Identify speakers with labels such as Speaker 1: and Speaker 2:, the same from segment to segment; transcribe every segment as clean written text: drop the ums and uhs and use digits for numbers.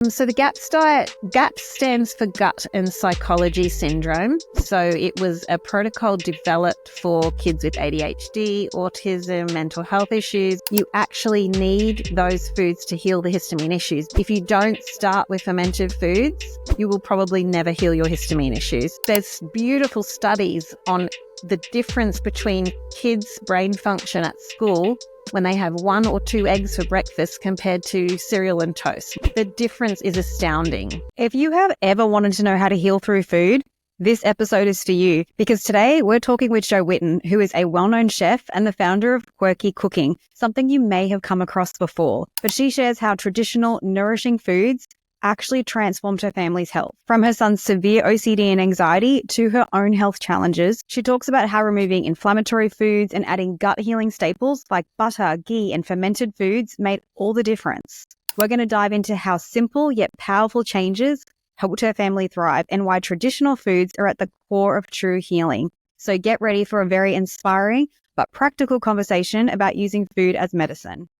Speaker 1: So the GAPS diet, GAPS stands for Gut and Psychology Syndrome. So it was a protocol developed for kids with ADHD, autism, mental health issues. You actually need those foods to heal the histamine issues. If you don't start with fermented foods, you will probably never heal your histamine issues. There's beautiful studies on the difference between kids' brain function at school when they have 1 or 2 eggs for breakfast compared to cereal and toast. The difference is astounding.
Speaker 2: If you have ever wanted to know how to heal through food, this episode is for you, because today we're talking with Jo Whitten, who is a well-known chef and the founder of Quirky Cooking, something you may have come across before. But she shares how traditional, nourishing foods actually transformed her family's health. From her son's severe OCD and anxiety to her own health challenges, she talks about how removing inflammatory foods and adding gut healing staples like butter, ghee, and fermented foods made all the difference. We're going to dive into how simple yet powerful changes helped her family thrive and why traditional foods are at the core of true healing. So get ready for a very inspiring but practical conversation about using food as medicine.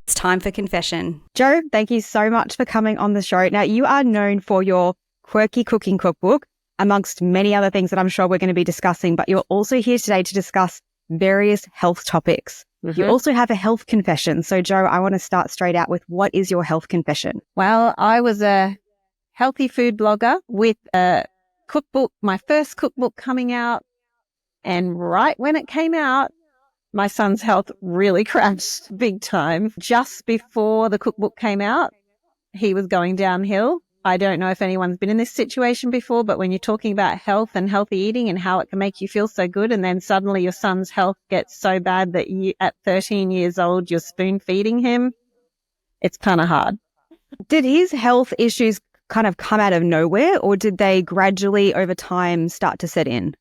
Speaker 2: It's time for confession. Jo, thank you so much for coming on the show. Now, you are known for your Quirky Cooking Cookbook, amongst many other things that I'm sure we're going to be discussing, but you're also here today to discuss various health topics. You also have a health confession. So, Jo, I want to start straight out with, what is your health confession?
Speaker 1: Well, I was a healthy food blogger with a cookbook, my first cookbook coming out. And right when it came out, my son's health really crashed big time. Just before the cookbook came out, he was going downhill. I don't know if anyone's been in this situation before, but when you're talking about health and healthy eating and how it can make you feel so good, and then suddenly your son's health gets so bad that you, at 13 years old, you're spoon feeding him, it's kind of hard.
Speaker 2: Did his health issues kind of come out of nowhere, or did they gradually over time start to set in?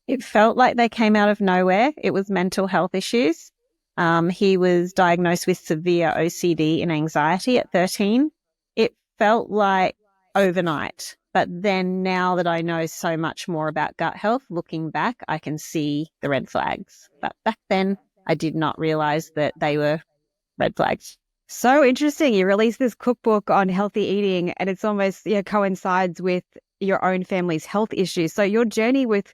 Speaker 1: It felt like they came out of nowhere. It was mental health issues. He was diagnosed with severe OCD and anxiety at 13. It felt like overnight. But then now that I know so much more about gut health, looking back, I can see the red flags. But back then, I did not realize that they were red flags.
Speaker 2: So interesting. You released this cookbook on healthy eating, and it's almost coincides with your own family's health issues. So your journey with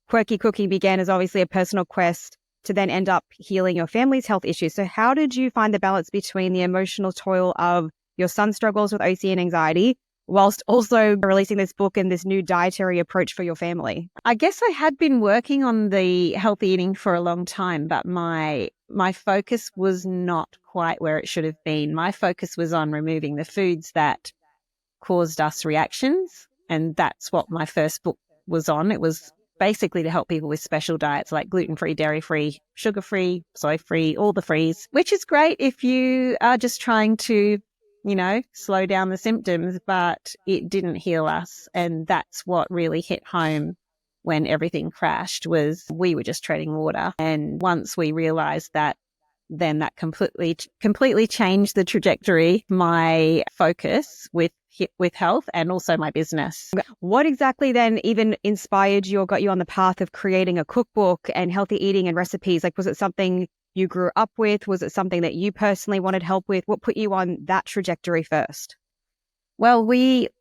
Speaker 2: Quirky Cooking began as obviously a personal quest to then end up healing your family's health issues. So how did you find the balance between the emotional toil of your son's struggles with OCD and anxiety, whilst also releasing this book and this new dietary approach for your family?
Speaker 1: I guess I had been working on the healthy eating for a long time, but my focus was not quite where it should have been. My focus was on removing the foods that caused us reactions, and that's what my first book was on. It was basically to help people with special diets like gluten-free, dairy-free, sugar-free, soy-free, all the frees, which is great if you are just trying to, slow down the symptoms, but it didn't heal us. And that's what really hit home when everything crashed, was we were just treading water. And once we realized that, then that completely changed the trajectory, my focus with health and also my business.
Speaker 2: What exactly then even inspired you or got you on the path of creating a cookbook and healthy eating and recipes? Like, was it something you grew up with? Was it something that you personally wanted help with? What put you on that trajectory first?
Speaker 1: Well,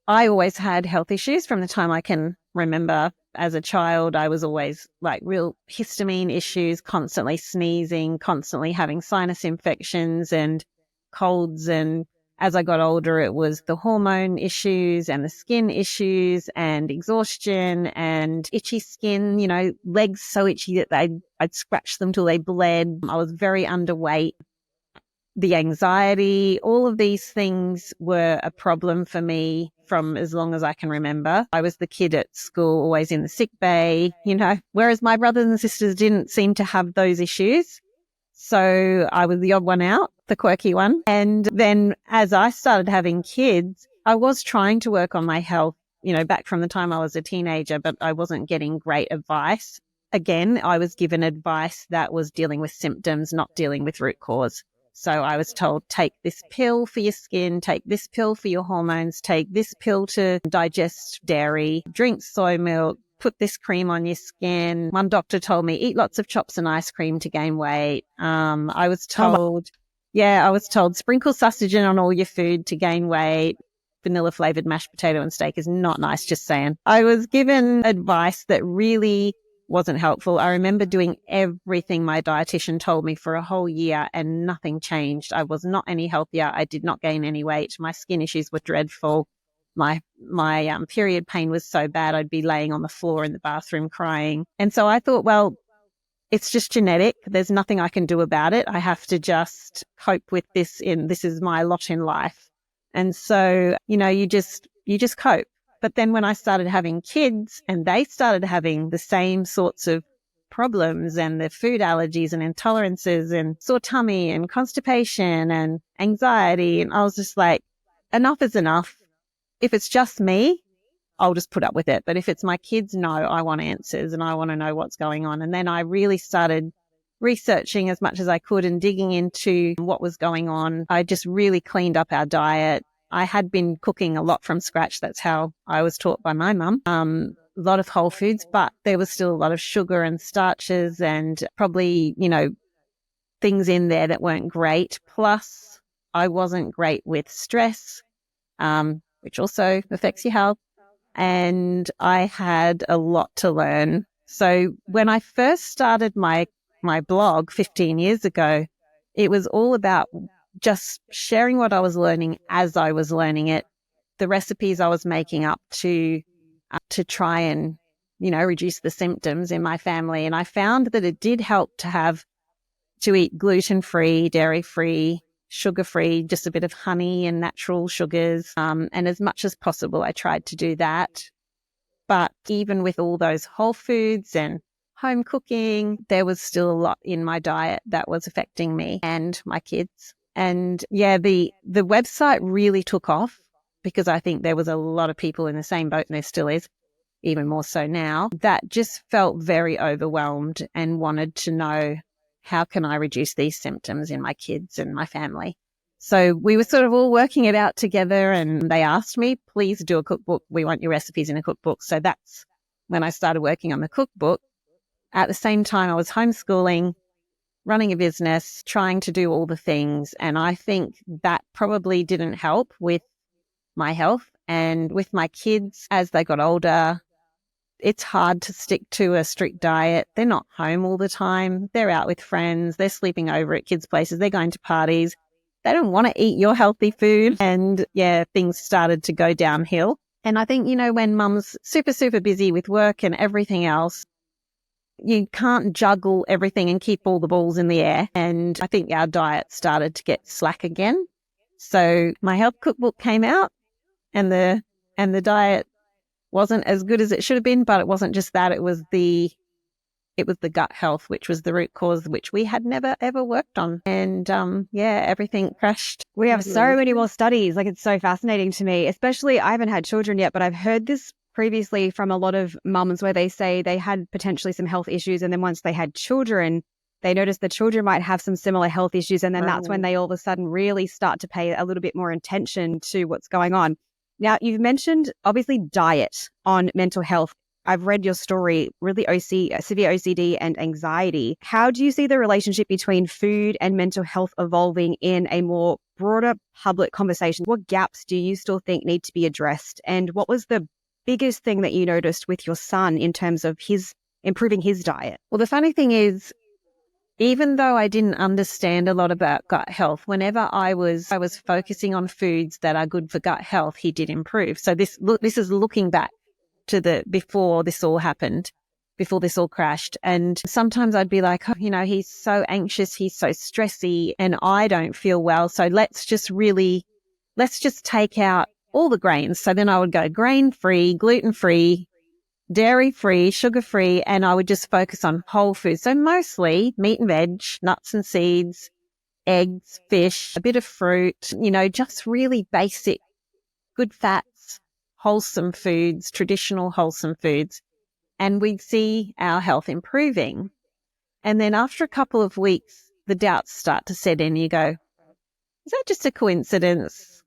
Speaker 1: I always had health issues from the time I can remember. As a child, I was always like real histamine issues, constantly sneezing, constantly having sinus infections and colds. And as I got older, it was the hormone issues and the skin issues and exhaustion and itchy skin, legs so itchy that I'd scratch them till they bled. I was very underweight. The anxiety, all of these things were a problem for me from as long as I can remember. I was the kid at school, always in the sick bay, whereas my brothers and sisters didn't seem to have those issues. So I was the odd one out, the quirky one. And then as I started having kids, I was trying to work on my health, back from the time I was a teenager, but I wasn't getting great advice. Again, I was given advice that was dealing with symptoms, not dealing with root cause. So I was told, take this pill for your skin, take this pill for your hormones, take this pill to digest dairy, drink soy milk, put this cream on your skin. One doctor told me, eat lots of chops and ice cream to gain weight. I was told, Yeah, I was told sprinkle sausage in on all your food to gain weight. Vanilla flavored mashed potato and steak is not nice, just saying. I was given advice that really wasn't helpful. I remember doing everything my dietitian told me for a whole year and nothing changed. I was not any healthier. I did not gain any weight. My skin issues were dreadful. My period pain was so bad I'd be laying on the floor in the bathroom crying. And so I thought, well, it's just genetic. There's nothing I can do about it. I have to just cope with this. This is my lot in life. And so, you just cope. But then when I started having kids and they started having the same sorts of problems and the food allergies and intolerances and sore tummy and constipation and anxiety, and I was just like, enough is enough. If it's just me, I'll just put up with it. But if it's my kids, no, I want answers and I want to know what's going on. And then I really started researching as much as I could and digging into what was going on. I just really cleaned up our diet. I had been cooking a lot from scratch. That's how I was taught by my mum. A lot of whole foods, but there was still a lot of sugar and starches and probably, things in there that weren't great. Plus, I wasn't great with stress, which also affects your health. And I had a lot to learn. So when I first started my blog 15 years ago, it was all about just sharing what I was learning as I was learning it, the recipes I was making up to try and, reduce the symptoms in my family. And I found that it did help to eat gluten-free, dairy-free, sugar-free, just a bit of honey and natural sugars. And as much as possible, I tried to do that. But even with all those whole foods and home cooking, there was still a lot in my diet that was affecting me and my kids. And yeah, the website really took off because I think there was a lot of people in the same boat, and there still is, even more so now, that just felt very overwhelmed and wanted to know, how can I reduce these symptoms in my kids and my family? So we were sort of all working it out together, and they asked me, please do a cookbook. We want your recipes in a cookbook. So that's when I started working on the cookbook. At the same time, I was homeschooling, running a business, trying to do all the things. And I think that probably didn't help with my health. And with my kids, as they got older, it's hard to stick to a strict diet. They're not home all the time. They're out with friends. They're sleeping over at kids' places. They're going to parties. They don't want to eat your healthy food. And yeah, things started to go downhill. And I think, when mum's super, super busy with work and everything else, you can't juggle everything and keep all the balls in the air. And I think our diet started to get slack again. So my health cookbook came out, and the diet wasn't as good as it should have been, but it wasn't just that. It was the gut health, which was the root cause, which we had never, ever worked on. And everything crashed.
Speaker 2: We have so many more studies. Like, it's so fascinating to me, especially I haven't had children yet, but I've heard this previously from a lot of mums where they say they had potentially some health issues. And then once they had children, they noticed the children might have some similar health issues. And then that's when they all of a sudden really start to pay a little bit more attention to what's going on. Now, you've mentioned obviously diet on mental health. I've read your story, really severe OCD and anxiety. How do you see the relationship between food and mental health evolving in a more broader public conversation? What gaps do you still think need to be addressed? And what was the biggest thing that you noticed with your son in terms of his improving his diet?
Speaker 1: Well, the funny thing is, even though I didn't understand a lot about gut health, whenever I was focusing on foods that are good for gut health, he did improve. So this is looking back to before this all happened, before this all crashed. And sometimes I'd be like, he's so anxious, he's so stressy, and I don't feel well. So let's just take out all the grains. So then I would go grain-free, gluten-free, dairy-free, sugar-free, and I would just focus on whole foods. So mostly meat and veg, nuts and seeds, eggs, fish, a bit of fruit, just really basic, good fats, wholesome foods, traditional wholesome foods. And we'd see our health improving. And then after a couple of weeks, the doubts start to set in. You go, is that just a coincidence?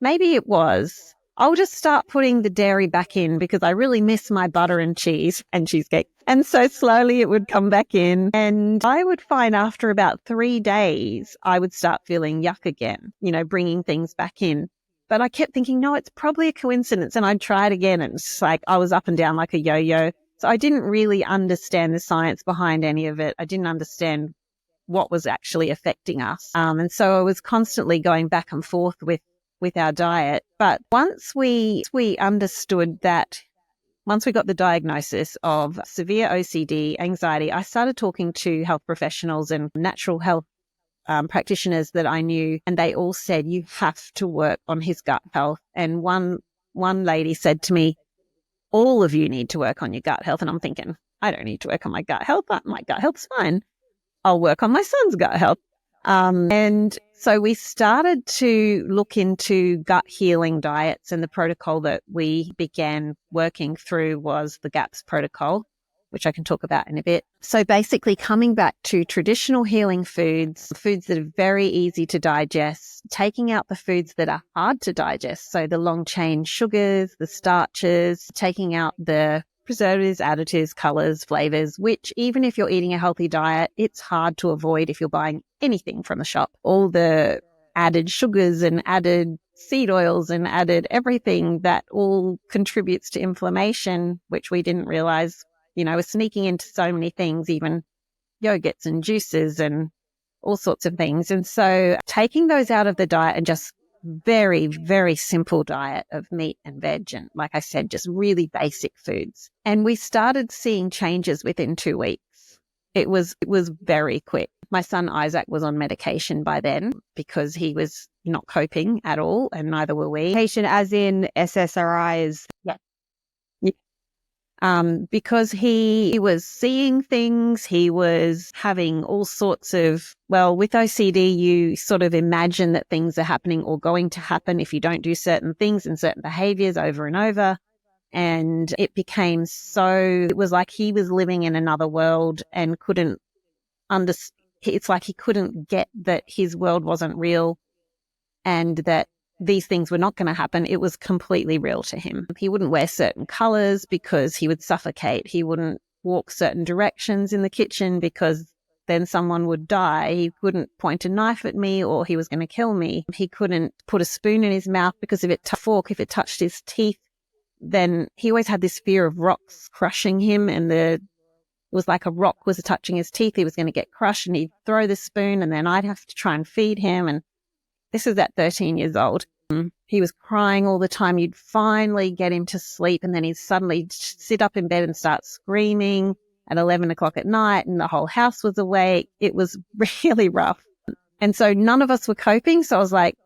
Speaker 1: Maybe it was. I'll just start putting the dairy back in because I really miss my butter and cheese and cheesecake. And so slowly it would come back in. And I would find after about 3 days, I would start feeling yuck again, bringing things back in. But I kept thinking, no, it's probably a coincidence. And I'd try it again. And it's like I was up and down like a yo-yo. So I didn't really understand the science behind any of it. I didn't understand what was actually affecting us. And so I was constantly going back and forth with our diet. But once we understood that, once we got the diagnosis of severe OCD, anxiety, I started talking to health professionals and natural health practitioners that I knew, and they all said, you have to work on his gut health. And one lady said to me, all of you need to work on your gut health. And I'm thinking, I don't need to work on my gut health. My gut health's fine. I'll work on my son's gut health. And so we started to look into gut healing diets, and the protocol that we began working through was the GAPS protocol, which I can talk about in a bit. So basically coming back to traditional healing foods that are very easy to digest, taking out the foods that are hard to digest. So the long chain sugars, the starches, taking out the preservatives, additives, colors, flavors, which even if you're eating a healthy diet, it's hard to avoid if you're buying anything from the shop. All the added sugars and added seed oils and added everything that all contributes to inflammation, which we didn't realize, was sneaking into so many things, even yogurts and juices and all sorts of things. And so taking those out of the diet and just very, very simple diet of meat and veg. And like I said, just really basic foods. And we started seeing changes within 2 weeks. It was very quick. My son Isaac was on medication by then because he was not coping at all, and neither were we.
Speaker 2: Medication as in SSRIs.
Speaker 1: Yeah. Because he was seeing things, he was having all sorts of, with OCD, you sort of imagine that things are happening or going to happen if you don't do certain things and certain behaviors over and over. And it became it was like he was living in another world and couldn't it's like he couldn't get that his world wasn't real and that these things were not going to happen. It was completely real to him. He wouldn't wear certain colors because he would suffocate. He wouldn't walk certain directions in the kitchen because then someone would die. He couldn't point a knife at me or he was going to kill me. He couldn't put a spoon in his mouth because if it touched his teeth, then he always had this fear of rocks crushing him, and it was like a rock was touching his teeth. He was going to get crushed and he'd throw the spoon and then I'd have to try and feed him. And this is at 13 years old. He was crying all the time. You'd finally get him to sleep and then he'd suddenly sit up in bed and start screaming at 11 o'clock at night and the whole house was awake. It was really rough. And so none of us were coping. So I was like,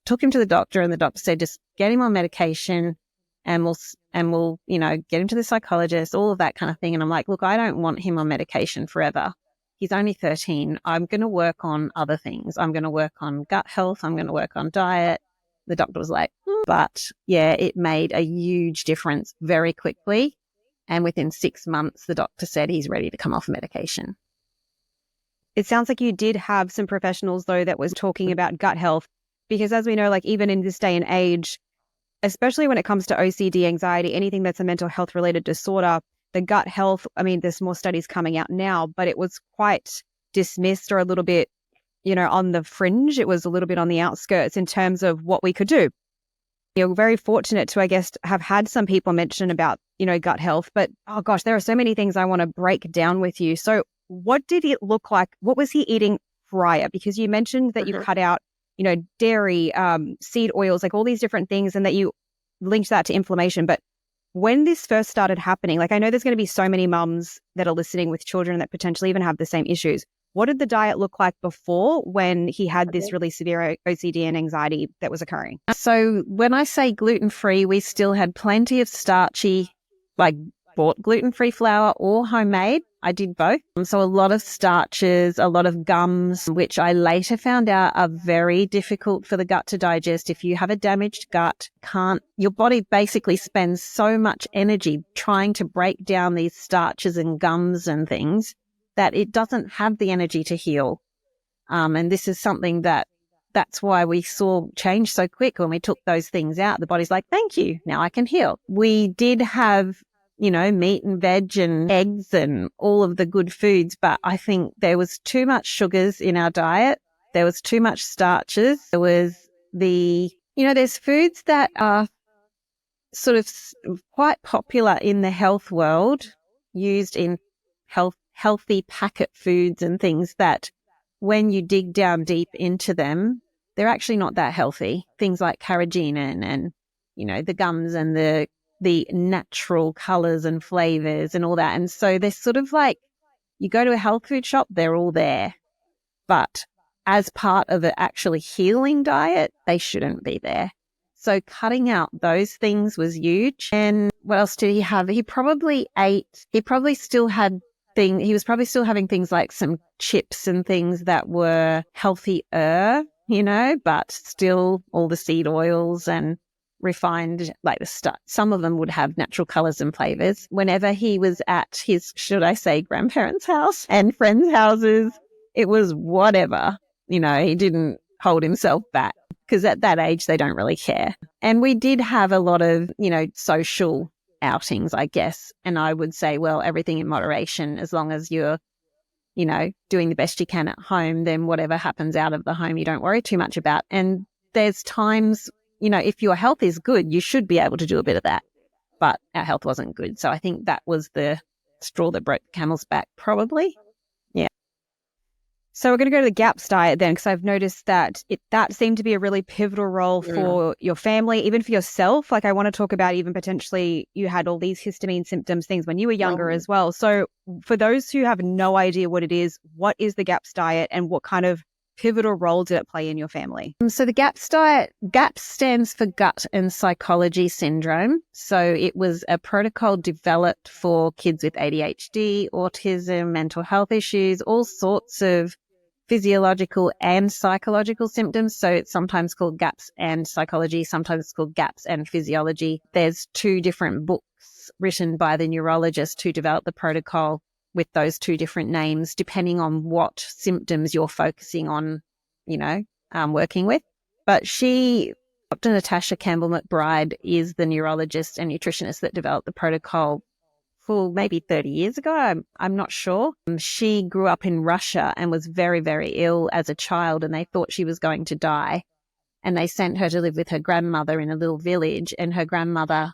Speaker 1: took him to the doctor and the doctor said, just get him on medication and we'll, get him to the psychologist, all of that kind of thing. And I'm like, look, I don't want him on medication forever. He's only 13. I'm going to work on other things. I'm going to work on gut health. I'm going to work on diet. The doctor was like, but yeah, it made a huge difference very quickly. And within 6 months, the doctor said he's ready to come off medication.
Speaker 2: It sounds like you did have some professionals, though, that was talking about gut health, because as we know, like even in this day and age, especially when it comes to OCD, anxiety, anything that's a mental health related disorder, the gut health, there's more studies coming out now, but it was quite dismissed or a little bit, on the fringe. It was a little bit on the outskirts in terms of what we could do. You're very fortunate to, I guess, have had some people mention about, gut health, but oh gosh, there are so many things I want to break down with you. So what did it look like? What was he eating prior? Because you mentioned that you cut out, dairy, seed oils, like all these different things, and that you linked that to inflammation. But when this first started happening, like I know there's going to be so many mums that are listening with children that potentially even have the same issues. What did the diet look like before when he had this really severe OCD and anxiety that was occurring?
Speaker 1: So when I say gluten-free, we still had plenty of starchy, like bought gluten-free flour or homemade. I did both. So a lot of starches, a lot of gums, which I later found out are very difficult for the gut to digest. If you have a damaged gut, your body basically spends so much energy trying to break down these starches and gums and things that it doesn't have the energy to heal. And this is something that that's why we saw change so quick when we took those things out. The body's like, thank you. Now I can heal. We did have, meat and veg and eggs and all of the good foods, but I think there was too much sugars in our diet. There was too much starches. There was there's foods that are sort of quite popular in the health world, used in healthy packet foods and things that when you dig down deep into them, they're actually not that healthy. Things like carrageenan and, the gums and the natural colors and flavors and all that. And so they're sort of like, you go to a health food shop, they're all there. But as part of an actually healing diet, they shouldn't be there. So cutting out those things was huge. And what else did he have? He was probably still having things like some chips and things that were healthier, but still all the seed oils and refined, like the stuff. Some of them would have natural colors and flavors. Whenever he was at his, should I say, grandparents' house and friends' houses, it was whatever. He didn't hold himself back, because at that age, they don't really care. And we did have a lot of, social outings, I guess. And I would say, well, everything in moderation, as long as you're, doing the best you can at home, then whatever happens out of the home, you don't worry too much about. And there's times, if your health is good, you should be able to do a bit of that. But our health wasn't good. So I think that was the straw that broke the camel's back, probably. Yeah.
Speaker 2: So we're going to go to the GAPS diet then, because I've noticed that that seemed to be a really pivotal role for your family, even for yourself. Like, I want to talk about even potentially you had all these histamine symptoms, things when you were younger as well. So for those who have no idea what it is, what is the GAPS diet and what kind of pivotal role did it play in your family?
Speaker 1: So the GAPS diet, GAPS stands for Gut and Psychology Syndrome. So it was a protocol developed for kids with ADHD, autism, mental health issues, all sorts of physiological and psychological symptoms. So it's sometimes called GAPS and Psychology, sometimes it's called GAPS and Physiology. There's 2 different books written by the neurologist who developed the protocol with those 2 different names, depending on what symptoms you're focusing on, working with. But Dr. Natasha Campbell McBride, is the neurologist and nutritionist that developed the protocol for maybe 30 years ago. I'm not sure. She grew up in Russia and was very, very ill as a child, and they thought she was going to die. And they sent her to live with her grandmother in a little village, and her grandmother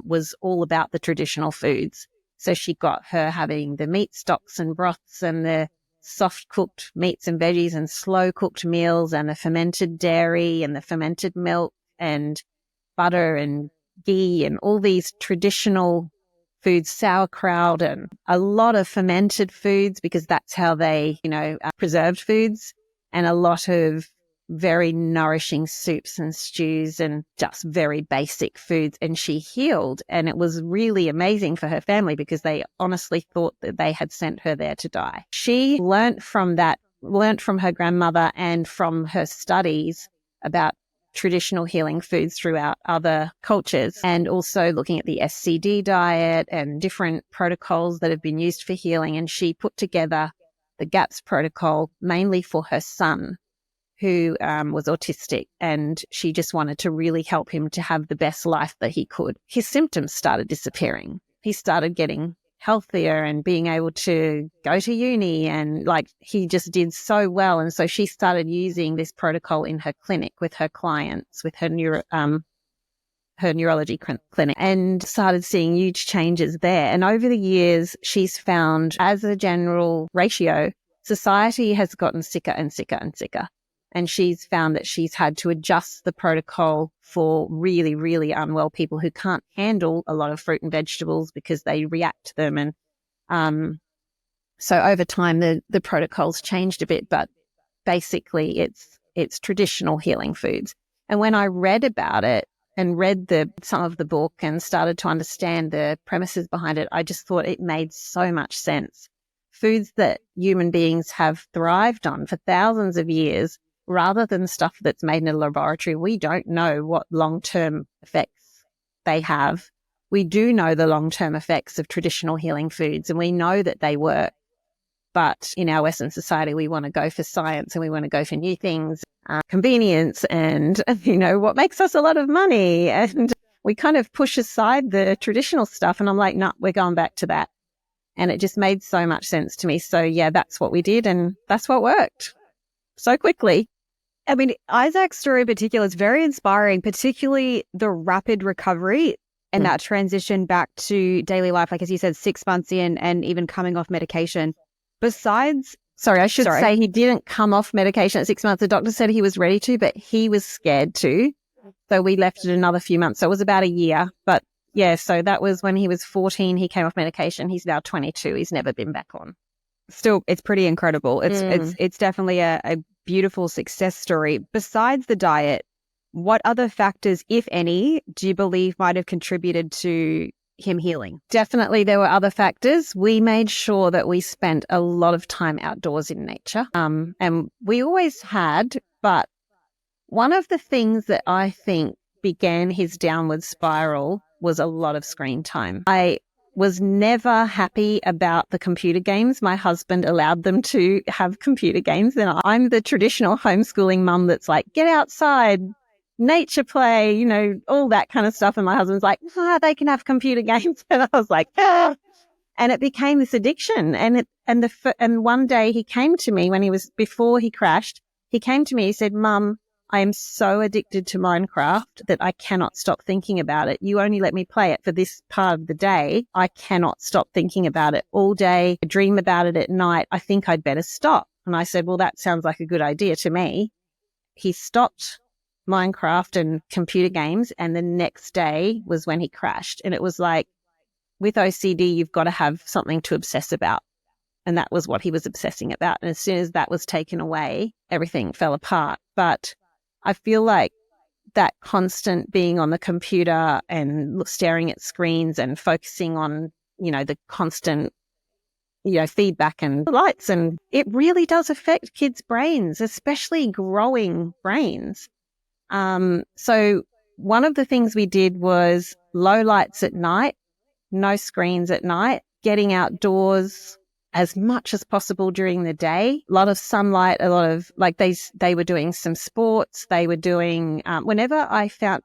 Speaker 1: was all about the traditional foods. So she got her having the meat stocks and broths and the soft cooked meats and veggies and slow cooked meals and the fermented dairy and the fermented milk and butter and ghee and all these traditional foods, sauerkraut and a lot of fermented foods, because that's how they, preserved foods, and a lot of very nourishing soups and stews and just very basic foods. And she healed, and it was really amazing for her family because they honestly thought that they had sent her there to die. She learnt from her grandmother and from her studies about traditional healing foods throughout other cultures, and also looking at the SCD diet and different protocols that have been used for healing. And she put together the GAPS protocol mainly for her son, who was autistic, and she just wanted to really help him to have the best life that he could. His symptoms started disappearing. He started getting healthier and being able to go to uni, and he just did so well. And so she started using this protocol in her clinic with her clients, with her neurology clinic, and started seeing huge changes there. And over the years, she's found, as a general ratio, society has gotten sicker and sicker and sicker. And she's found that she's had to adjust the protocol for really, really unwell people who can't handle a lot of fruit and vegetables because they react to them. And so over time, the protocol's changed a bit, but basically it's traditional healing foods. And when I read about it and read some of the book and started to understand the premises behind it, I just thought it made so much sense. Foods that human beings have thrived on for thousands of years, rather than stuff that's made in a laboratory. We don't know what long-term effects they have. We do know the long-term effects of traditional healing foods, and we know that they work. But in our Western society, we want to go for science and we want to go for new things. convenience and, what makes us a lot of money. And we kind of push aside the traditional stuff. And I'm like, no, we're going back to that. And it just made so much sense to me. So yeah, that's what we did. And that's what worked so quickly.
Speaker 2: I mean, Isaac's story in particular is very inspiring, particularly the rapid recovery and that transition back to daily life. Like, as you said, 6 months in and even coming off medication. Besides,
Speaker 1: I should say he didn't come off medication at 6 months. The doctor said he was ready to, but he was scared to. So we left it another few months. So it was about a year. But yeah, so that was when he was 14. He came off medication. He's now 22. He's never been back on.
Speaker 2: Still, it's pretty incredible. It's definitely a beautiful success story. Besides the diet, what other factors, if any, do you believe might have contributed to him healing?
Speaker 1: Definitely there were other factors. We made sure that we spent a lot of time outdoors in nature. And we always had, but one of the things that I think began his downward spiral was a lot of screen time. I was never happy about the computer games. My husband allowed them to have computer games. And I'm the traditional homeschooling mum that's like, get outside, nature play, all that kind of stuff. And my husband's like, they can have computer games. And I was like, ah. And it became this addiction. And one day he came to me before he crashed, he came to me, he said, Mum, I am so addicted to Minecraft that I cannot stop thinking about it. You only let me play it for this part of the day. I cannot stop thinking about it all day. I dream about it at night. I think I'd better stop. And I said, well, that sounds like a good idea to me. He stopped Minecraft and computer games. And the next day was when he crashed. And it was like, with OCD, you've got to have something to obsess about. And that was what he was obsessing about. And as soon as that was taken away, everything fell apart. But I feel like that constant being on the computer and staring at screens and focusing on, the constant, feedback and lights, and it really does affect kids' brains, especially growing brains. So one of the things we did was low lights at night, no screens at night, getting outdoors as much as possible during the day, a lot of sunlight, a lot of they were doing some sports. They were doing, whenever I found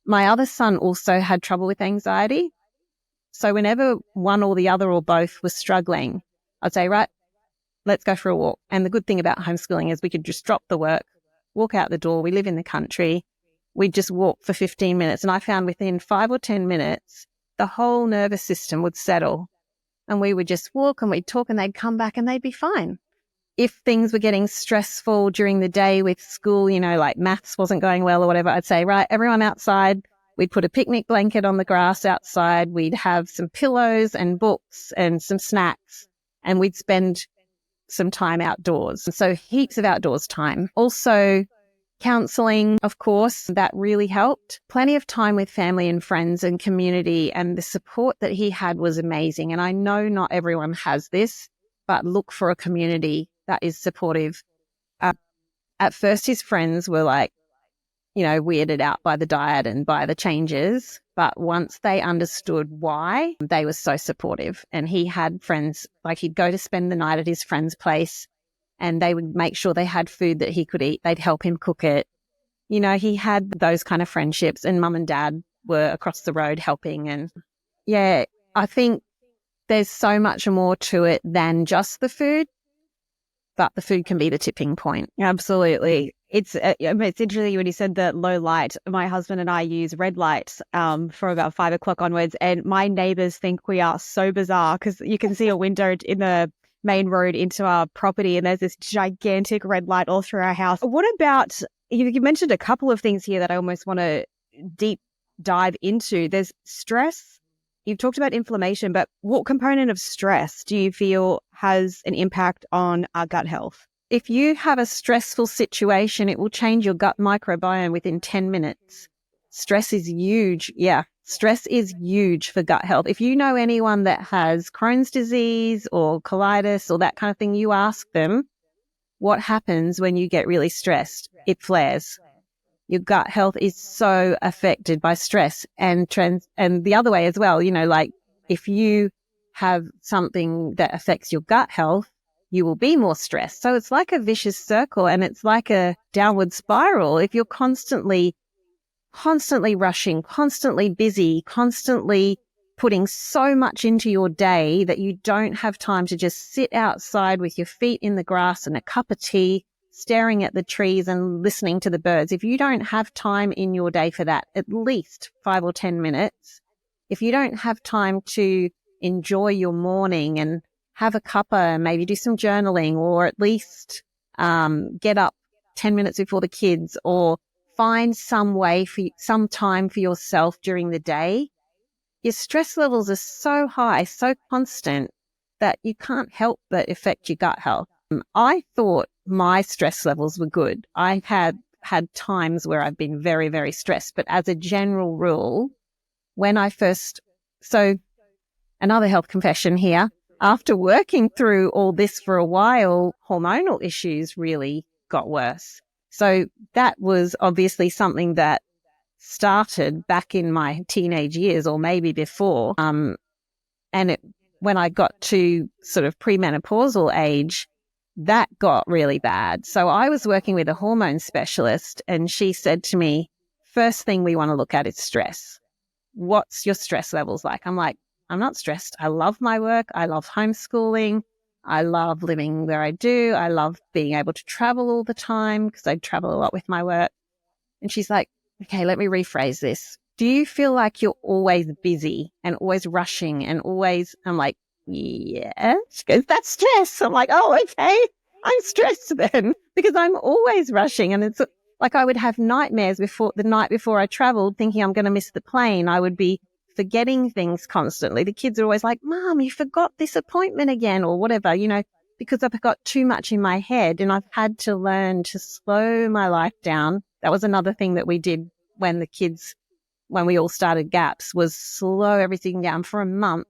Speaker 1: my other son also had trouble with anxiety. So whenever one or the other or both was struggling, I'd say, right, let's go for a walk. And the good thing about homeschooling is we could just drop the work, walk out the door. We live in the country. We'd just walk for 15 minutes. And I found within 5 or 10 minutes, the whole nervous system would settle. And we would just walk and we'd talk and they'd come back and they'd be fine. If things were getting stressful during the day with school, like maths wasn't going well or whatever, I'd say, right, everyone outside. We'd put a picnic blanket on the grass outside. We'd have some pillows and books and some snacks, and we'd spend some time outdoors. So heaps of outdoors time. Also, counseling, of course, that really helped. Plenty of time with family and friends and community, and the support that he had was amazing. And I know not everyone has this, but look for a community that is supportive. At first, his friends were like, weirded out by the diet and by the changes. But once they understood why, they were so supportive. And he had friends, like he'd go to spend the night at his friend's place, and they would make sure they had food that he could eat. They'd help him cook it. He had those kind of friendships, and mum and dad were across the road helping. And yeah, I think there's so much more to it than just the food, but the food can be the tipping point.
Speaker 2: Absolutely. It's interesting when you said the low light. My husband and I use red lights from about 5 o'clock onwards, and my neighbors think we are so bizarre because you can see a window in the main road into our property, and there's this gigantic red light all through our house. What about, you mentioned a couple of things here that I almost want to deep dive into. There's stress. You've talked about inflammation, but what component of stress do you feel has an impact on our gut health?
Speaker 1: If you have a stressful situation, it will change your gut microbiome within 10 minutes. Stress is huge. Yeah. Stress is huge for gut health. If you know anyone that has Crohn's disease or colitis or that kind of thing, you ask them what happens when you get really stressed. It flares. Your gut health is so affected by stress, and the other way as well. If you have something that affects your gut health, you will be more stressed. So it's like a vicious circle, and it's like a downward spiral. If you're constantly rushing, constantly busy, constantly putting so much into your day that you don't have time to just sit outside with your feet in the grass and a cup of tea, staring at the trees and listening to the birds. If you don't have time in your day for that, at least 5 or 10 minutes, if you don't have time to enjoy your morning and have a cuppa and maybe do some journaling, or at least get up 10 minutes before the kids, or find some time for yourself during the day, your stress levels are so high, so constant, that you can't help but affect your gut health. I thought my stress levels were good. I had times where I've been very, very stressed, but as a general rule, so another health confession here, after working through all this for a while, hormonal issues really got worse. So that was obviously something that started back in my teenage years, or maybe before. When I got to sort of premenopausal age, that got really bad. So I was working with a hormone specialist, and she said to me, first thing we want to look at is stress. What's your stress levels like? I'm like, I'm not stressed. I love my work. I love homeschooling. I love living where I do. I love being able to travel all the time because I travel a lot with my work. And she's like, okay, let me rephrase this. Do you feel like you're always busy and always rushing and always, I'm like, yes. She goes, that's stress. I'm like, oh, okay. I'm stressed then because I'm always rushing. And it's like I would have nightmares the night before I traveled, thinking I'm going to miss the plane. I would be forgetting things constantly. The kids are always like, Mom, you forgot this appointment again, or whatever, because I've got too much in my head, and I've had to learn to slow my life down. That was another thing that we did when we all started GAPS, was slow everything down. For a month,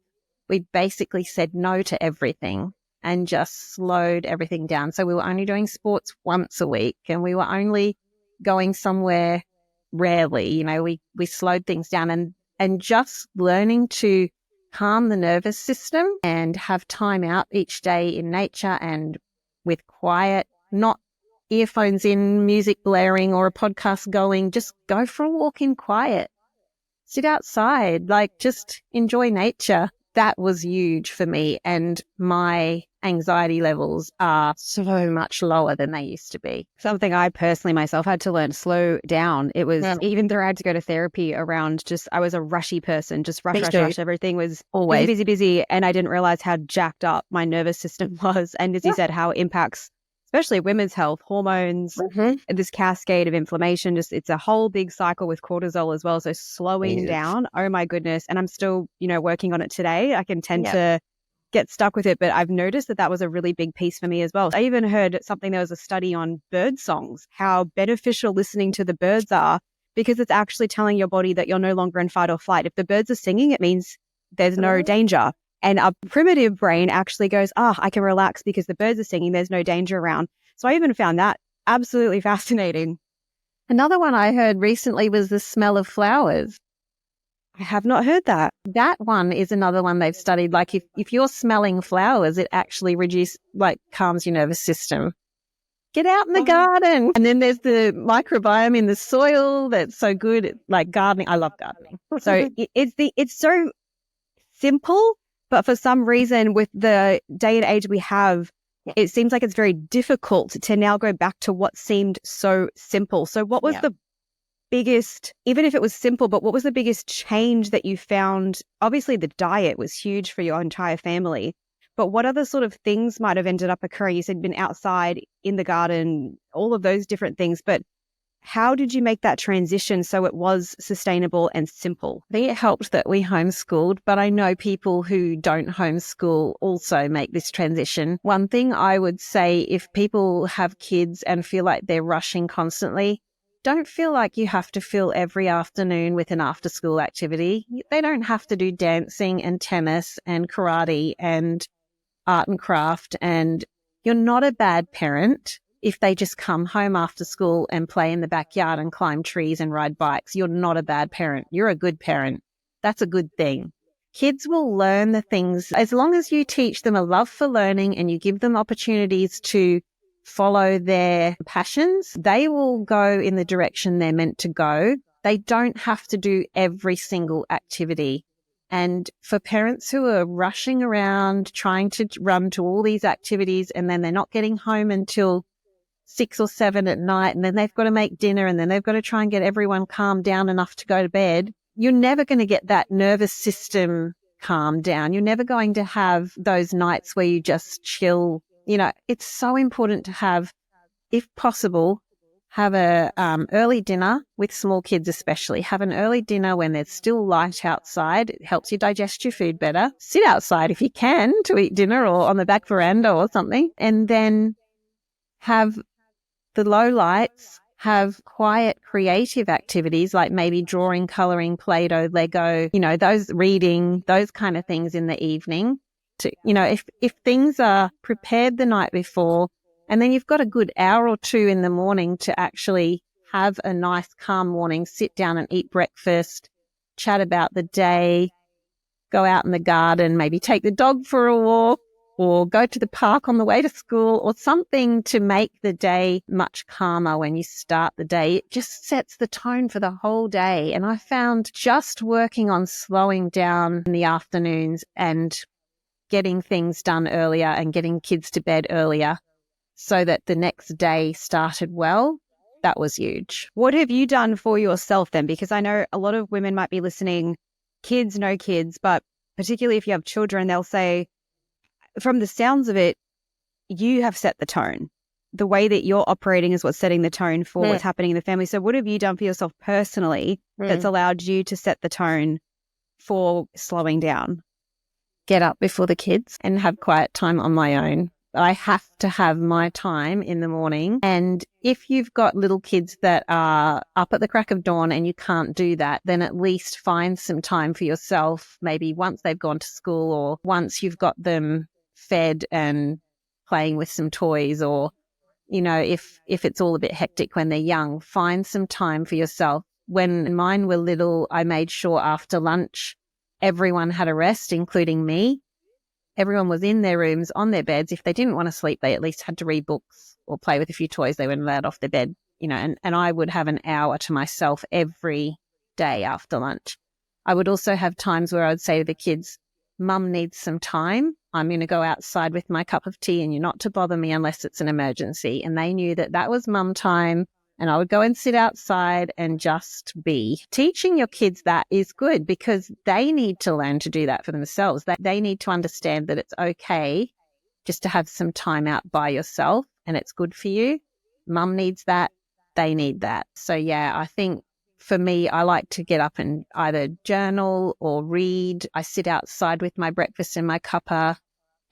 Speaker 1: we basically said no to everything and just slowed everything down. So we were only doing sports once a week, and we were only going somewhere rarely. We slowed things down, and just learning to calm the nervous system and have time out each day in nature and with quiet, not earphones in, music blaring or a podcast going, just go for a walk in quiet. Sit outside, just enjoy nature. That was huge for me. And my anxiety levels are so much lower than they used to be.
Speaker 2: Something I personally myself had to learn, slow down. It was, even though I had to go to therapy around I was a rushy person, just rush. Everything was always busy. And I didn't realize how jacked up my nervous system was. And as you said, how it impacts especially women's health, hormones, and this cascade of inflammation. It's a whole big cycle with cortisol as well. So slowing down, oh my goodness. And I'm still, working on it today. I can tend to get stuck with it, but I've noticed that was a really big piece for me as well. I even heard there was a study on bird songs, how beneficial listening to the birds are, because it's actually telling your body that you're no longer in fight or flight. If the birds are singing, it means there's no danger. And our primitive brain actually goes, I can relax because the birds are singing, there's no danger around. So I even found that absolutely fascinating.
Speaker 1: Another one I heard recently was the smell of flowers.
Speaker 2: I have not heard that.
Speaker 1: That one is another one they've studied. Like if you're smelling flowers, it actually calms your nervous system. Get out in the garden. And then there's the microbiome in the soil that's so good. Like gardening. I love gardening.
Speaker 2: So it's so simple, but for some reason with the day and age we have, it seems like it's very difficult to now go back to what seemed so simple. So what was the biggest, even if it was simple, but what was the biggest change that you found? Obviously the diet was huge for your entire family, but what other sort of things might have ended up occurring? You said been outside, in the garden, all of those different things, but how did you make that transition so it was sustainable and simple?
Speaker 1: I think it helped that we homeschooled, but I know people who don't homeschool also make this transition. One thing I would say, if people have kids and feel like they're rushing constantly, don't feel like you have to fill every afternoon with an after-school activity. They don't have to do dancing and tennis and karate and art and craft. And you're not a bad parent if they just come home after school and play in the backyard and climb trees and ride bikes. You're not a bad parent. You're a good parent. That's a good thing. kids will learn the things as long as you teach them a love for learning and you give them opportunities to follow their passions. They will go in the direction they're meant to go. They don't have to do every single activity. And for parents who are rushing around trying to run to all these activities and then they're not getting home until 6 or 7 at night, and then they've got to make dinner, and then they've got to try and get everyone calmed down enough to go to bed, you're never going to get that nervous system calmed down. You're never going to have those nights where you just chill. You know, it's so important to have, if possible, have a early dinner with small kids especially. Have an early dinner when there's still light outside. It helps you digest your food better. Sit outside if you can to eat dinner or on the back veranda or something. And then have the low lights, have quiet creative activities like maybe drawing, colouring, Play-Doh, Lego, you know, those reading, those kind of things in the evening. To, you know, if things are prepared the night before, and then you've got a good hour or two in the morning to actually have a nice calm morning, sit down and eat breakfast, chat about the day, go out in the garden, maybe take the dog for a walk or go to the park on the way to school or something to make the day much calmer when you start the day. It just sets the tone for the whole day. And I found just working on slowing down in the afternoons and getting things done earlier and getting kids to bed earlier so that the next day started well, that was huge.
Speaker 2: What have you done for yourself then? Because I know a lot of women might be listening, kids, no kids, but particularly if you have children, they'll say, from the sounds of it, you have set the tone. The way that you're operating is what's setting the tone for what's happening in the family. So what have you done for yourself personally that's allowed you to set the tone for slowing down?
Speaker 1: Get up before the kids and have quiet time on my own. I have to have my time in the morning. And if you've got little kids that are up at the crack of dawn and you can't do that, then at least find some time for yourself, maybe once they've gone to school or once you've got them fed and playing with some toys, or, you know, if it's all a bit hectic when they're young, find some time for yourself. When mine were little, I made sure after lunch everyone had a rest, including me. Everyone was in their rooms, on their beds. If they didn't want to sleep, they at least had to read books or play with a few toys. They weren't allowed off their bed, you know, and I would have an hour to myself every day after lunch. I would also have times where I would say to the kids, Mum needs some time. I'm going to go outside with my cup of tea and you're not to bother me unless it's an emergency. And they knew that that was mum time. And I would go and sit outside and just be. Teaching your kids that is good because they need to learn to do that for themselves. They need to understand that it's okay just to have some time out by yourself and it's good for you. Mum needs that. They need that. So, yeah, I think for me, I like to get up and either journal or read. I sit outside with my breakfast and my cuppa.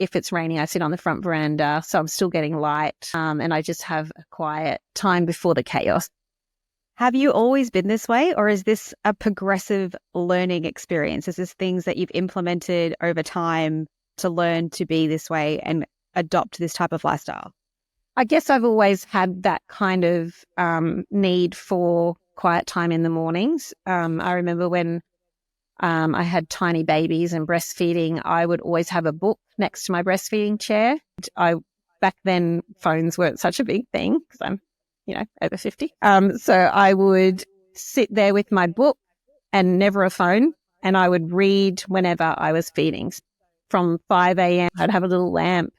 Speaker 1: If it's raining, I sit on the front veranda, so I'm still getting light, and I just have a quiet time before the chaos.
Speaker 2: Have you always been this way, or is this a progressive learning experience? Is this things that you've implemented over time to learn to be this way and adopt this type of lifestyle?
Speaker 1: I guess I've always had that kind of need for quiet time in the mornings. I remember when I had tiny babies and breastfeeding, I would always have a book next to my breastfeeding chair. Back then, phones weren't such a big thing because I'm, you know, over 50. So I would sit there with my book and never a phone, and I would read whenever I was feeding. From 5 a.m., I'd have a little lamp.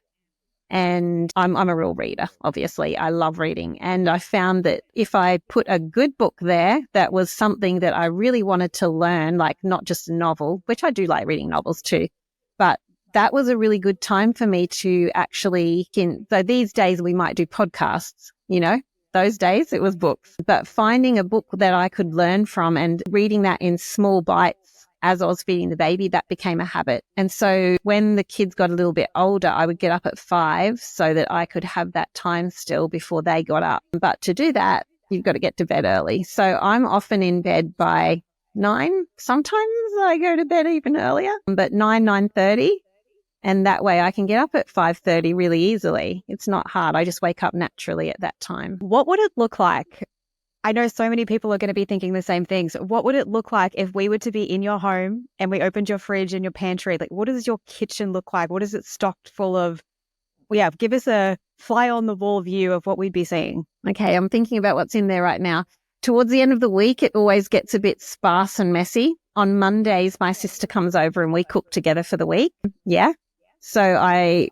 Speaker 1: And I'm a real reader, obviously. I love reading. And I found that if I put a good book there that was something that I really wanted to learn, like not just a novel, which I do like reading novels too, but that was a really good time for me to actually, so these days we might do podcasts, you know, those days it was books, but finding a book that I could learn from and reading that in small bites as I was feeding the baby, that became a habit. And so when the kids got a little bit older, I would get up at 5 so that I could have that time still before they got up. But to do that, you've got to get to bed early. So I'm often in bed by 9. Sometimes I go to bed even earlier, but 9:30. And that way I can get up at 5:30 really easily. It's not hard. I just wake up naturally at that time.
Speaker 2: What would it look like I know so many people are going to be thinking the same thing. So what would it look like if we were to be in your home and we opened your fridge and your pantry? Like, what does your kitchen look like? What is it stocked full of? Well, yeah, give us a fly on the wall view of what we'd be seeing.
Speaker 1: Okay, I'm thinking about what's in there right now. Towards the end of the week, it always gets a bit sparse and messy. On Mondays, my sister comes over and we cook together for the week. Yeah. So I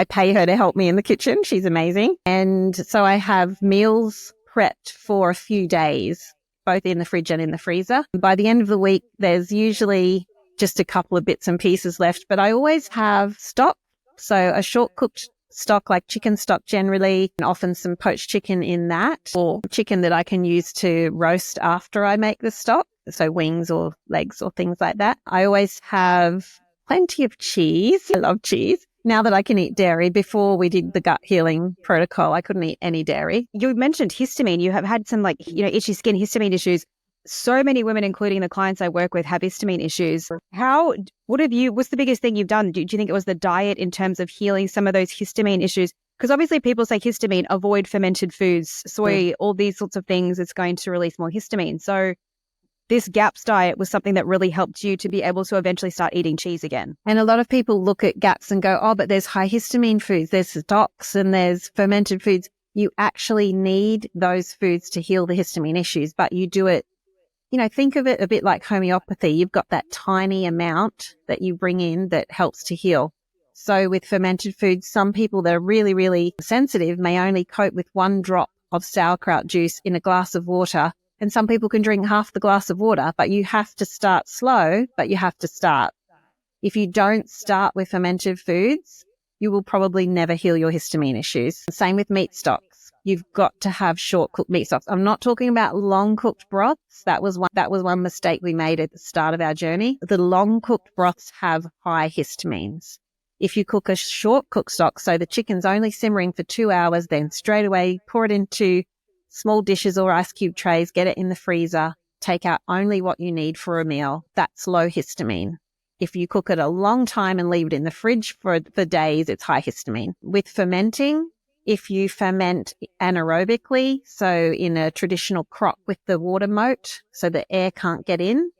Speaker 1: pay her to help me in the kitchen. She's amazing. And so I have meals prepped for a few days, both in the fridge and in the freezer. By the end of the week, there's usually just a couple of bits and pieces left, but I always have stock. So a short cooked stock like chicken stock generally, and often some poached chicken in that, or chicken that I can use to roast after I make the stock. So wings or legs or things like that. I always have plenty of cheese. I love cheese. Now that I can eat dairy, before we did the gut healing protocol, I couldn't eat any dairy.
Speaker 2: You mentioned histamine. You have had some itchy skin, histamine issues. So many women, including the clients I work with, have histamine issues. What's the biggest thing you've done? Do you think it was the diet in terms of healing some of those histamine issues? Because obviously people say histamine, avoid fermented foods, soy, all these sorts of things. It's going to release more histamine. So this GAPS diet was something that really helped you to be able to eventually start eating cheese again.
Speaker 1: And a lot of people look at GAPS and go, oh, but there's high histamine foods, there's stocks and there's fermented foods. You actually need those foods to heal the histamine issues, but you do it, think of it a bit like homeopathy. You've got that tiny amount that you bring in that helps to heal. So with fermented foods, some people that are really, really sensitive may only cope with 1 drop of sauerkraut juice in a glass of water. And some people can drink half the glass of water, but you have to start slow, but you have to start. If you don't start with fermented foods, you will probably never heal your histamine issues. Same with meat stocks. You've got to have short cooked meat stocks. I'm not talking about long cooked broths. That was one mistake we made at the start of our journey. The long cooked broths have high histamines. If you cook a short cooked stock, so the chicken's only simmering for 2 hours, then straight away pour it into small dishes or ice cube trays, get it in the freezer, take out only what you need for a meal. That's low histamine. If you cook it a long time and leave it in the fridge for days, it's high histamine. With fermenting, if you ferment anaerobically, so in a traditional crock with the water moat, so the air can't get in,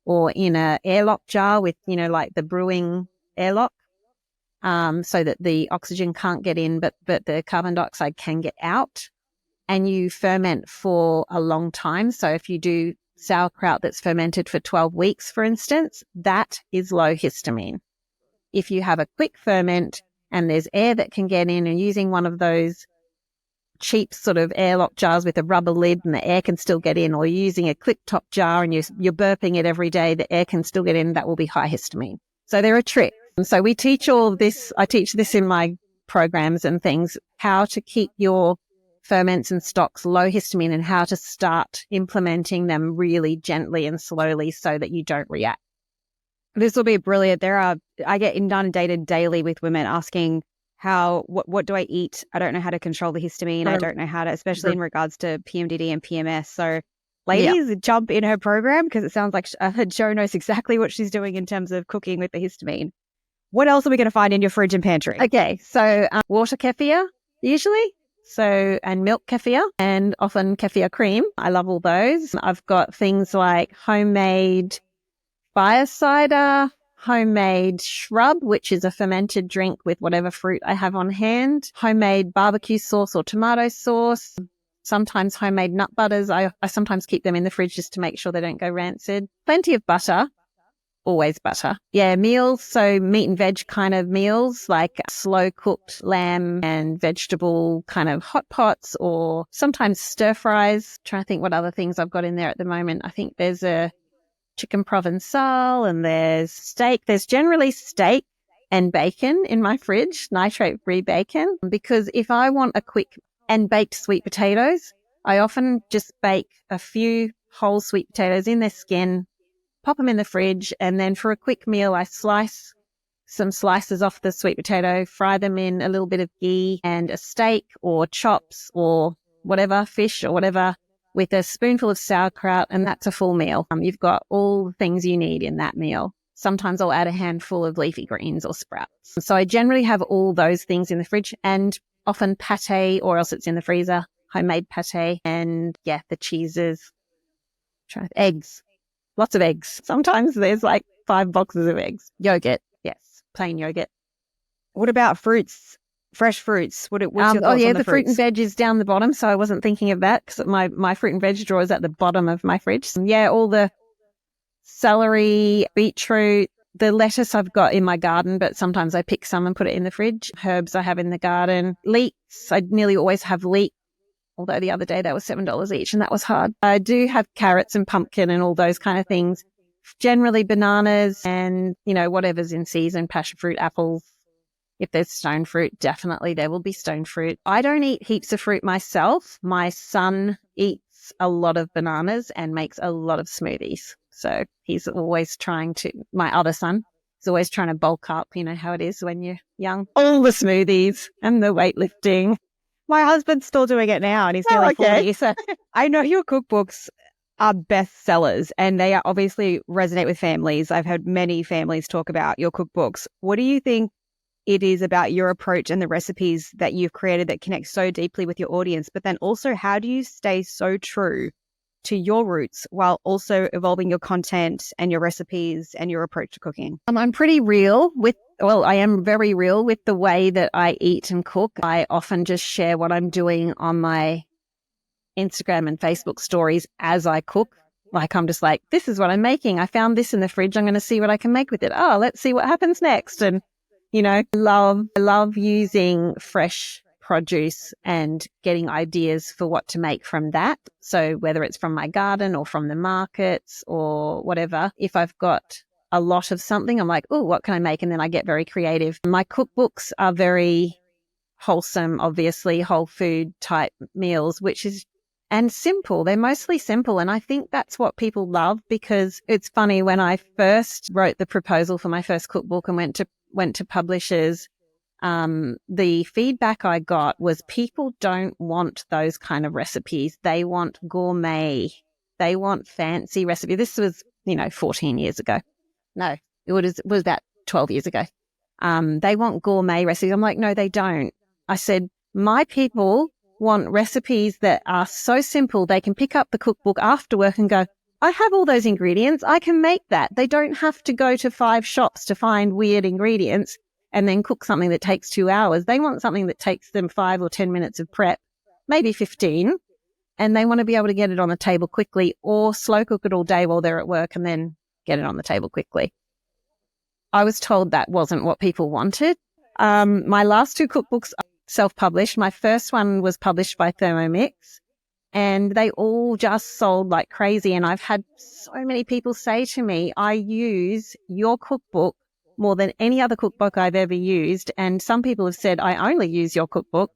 Speaker 1: or in a airlock jar with, like the brewing airlock, so that the oxygen can't get in, but the carbon dioxide can get out. And you ferment for a long time. So if you do sauerkraut that's fermented for 12 weeks, for instance, that is low histamine. If you have a quick ferment and there's air that can get in, and using one of those cheap sort of airlock jars with a rubber lid and the air can still get in, or using a clip top jar and you're burping it every day, the air can still get in, that will be high histamine. So there are tricks. And so we teach all of this. I teach this in my programs and things, how to keep your ferments and stocks low histamine and how to start implementing them really gently and slowly so that you don't react.
Speaker 2: This will be brilliant. I get inundated daily with women asking what do I eat? I don't know how to control the histamine. I don't know how to, especially in regards to PMDD and PMS. So ladies, jump in her program, because it sounds like Jo knows exactly what she's doing in terms of cooking with the histamine. What else are we going to find in your fridge and pantry?
Speaker 1: Okay, so water kefir usually. So, and milk kefir, and often kefir cream. I love all those. I've got things like homemade fire cider, homemade shrub, which is a fermented drink with whatever fruit I have on hand, homemade barbecue sauce or tomato sauce, sometimes homemade nut butters. I sometimes keep them in the fridge just to make sure they don't go rancid. Plenty of butter. Always butter. Yeah, meals. So meat and veg kind of meals, like slow cooked lamb and vegetable kind of hot pots, or sometimes stir fries. Trying to think what other things I've got in there at the moment. I think there's a chicken provençal and there's steak. There's generally steak and bacon in my fridge, nitrate-free bacon, because if I want a quick and baked sweet potatoes, I often just bake a few whole sweet potatoes in their skin, pop them in the fridge, and then for a quick meal, I slice some slices off the sweet potato, fry them in a little bit of ghee and a steak or chops or whatever, fish or whatever, with a spoonful of sauerkraut, and that's a full meal. You've got all the things you need in that meal. Sometimes I'll add a handful of leafy greens or sprouts. So I generally have all those things in the fridge, and often pate, or else it's in the freezer, homemade pate, and the cheeses, eggs, lots of eggs. Sometimes there's like 5 boxes of eggs. Yogurt, yes, plain yogurt.
Speaker 2: What about fruits? Fresh fruits. What's your thoughts on the
Speaker 1: fruit
Speaker 2: fruits?
Speaker 1: and veg is down the bottom, so I wasn't thinking of that because my fruit and veg drawer is at the bottom of my fridge. All the celery, beetroot, the lettuce I've got in my garden, but sometimes I pick some and put it in the fridge. Herbs I have in the garden. Leeks, I nearly always have leek, although the other day they were $7 each and that was hard. I do have carrots and pumpkin and all those kind of things. Generally bananas and, whatever's in season, passion fruit, apples. If there's stone fruit, definitely there will be stone fruit. I don't eat heaps of fruit myself. My son eats a lot of bananas and makes a lot of smoothies. So he's always my other son is always trying to bulk up. You know how it is when you're young. All the smoothies and the weightlifting.
Speaker 2: My husband's still doing it now and he's nearly 40. So I know your cookbooks are bestsellers and they obviously resonate with families. I've heard many families talk about your cookbooks. What do you think it is about your approach and the recipes that you've created that connect so deeply with your audience? But then also, how do you stay so true to your roots while also evolving your content and your recipes and your approach to cooking?
Speaker 1: I'm pretty real I am very real with the way that I eat and cook. I often just share what I'm doing on my Instagram and Facebook stories as I cook. Like I'm just like, this is what I'm making. I found this in the fridge. I'm going to see what I can make with it. Oh, let's see what happens next. And I love using fresh produce and getting ideas for what to make from that. So whether it's from my garden or from the markets or whatever, if I've got a lot of something, I'm like, oh, what can I make? And then I get very creative. My cookbooks are very wholesome, obviously, whole food type meals, and simple. They're mostly simple. And I think that's what people love because it's funny when I first wrote the proposal for my first cookbook and went to publishers, the feedback I got was people don't want those kind of recipes. They want gourmet. They want fancy recipe. This was, 14 years ago. No, it was about 12 years ago. They want gourmet recipes. I'm like, no, they don't. I said, my people want recipes that are so simple they can pick up the cookbook after work and go, I have all those ingredients. I can make that. They don't have to go to 5 shops to find weird ingredients and then cook something that takes 2 hours. They want something that takes them 5 or 10 minutes of prep, maybe 15, and they want to be able to get it on the table quickly or slow cook it all day while they're at work and then get it on the table quickly. I was told that wasn't what people wanted. My last 2 cookbooks are self-published. My first one was published by Thermomix. And they all just sold like crazy. And I've had so many people say to me, I use your cookbook more than any other cookbook I've ever used. And some people have said, I only use your cookbook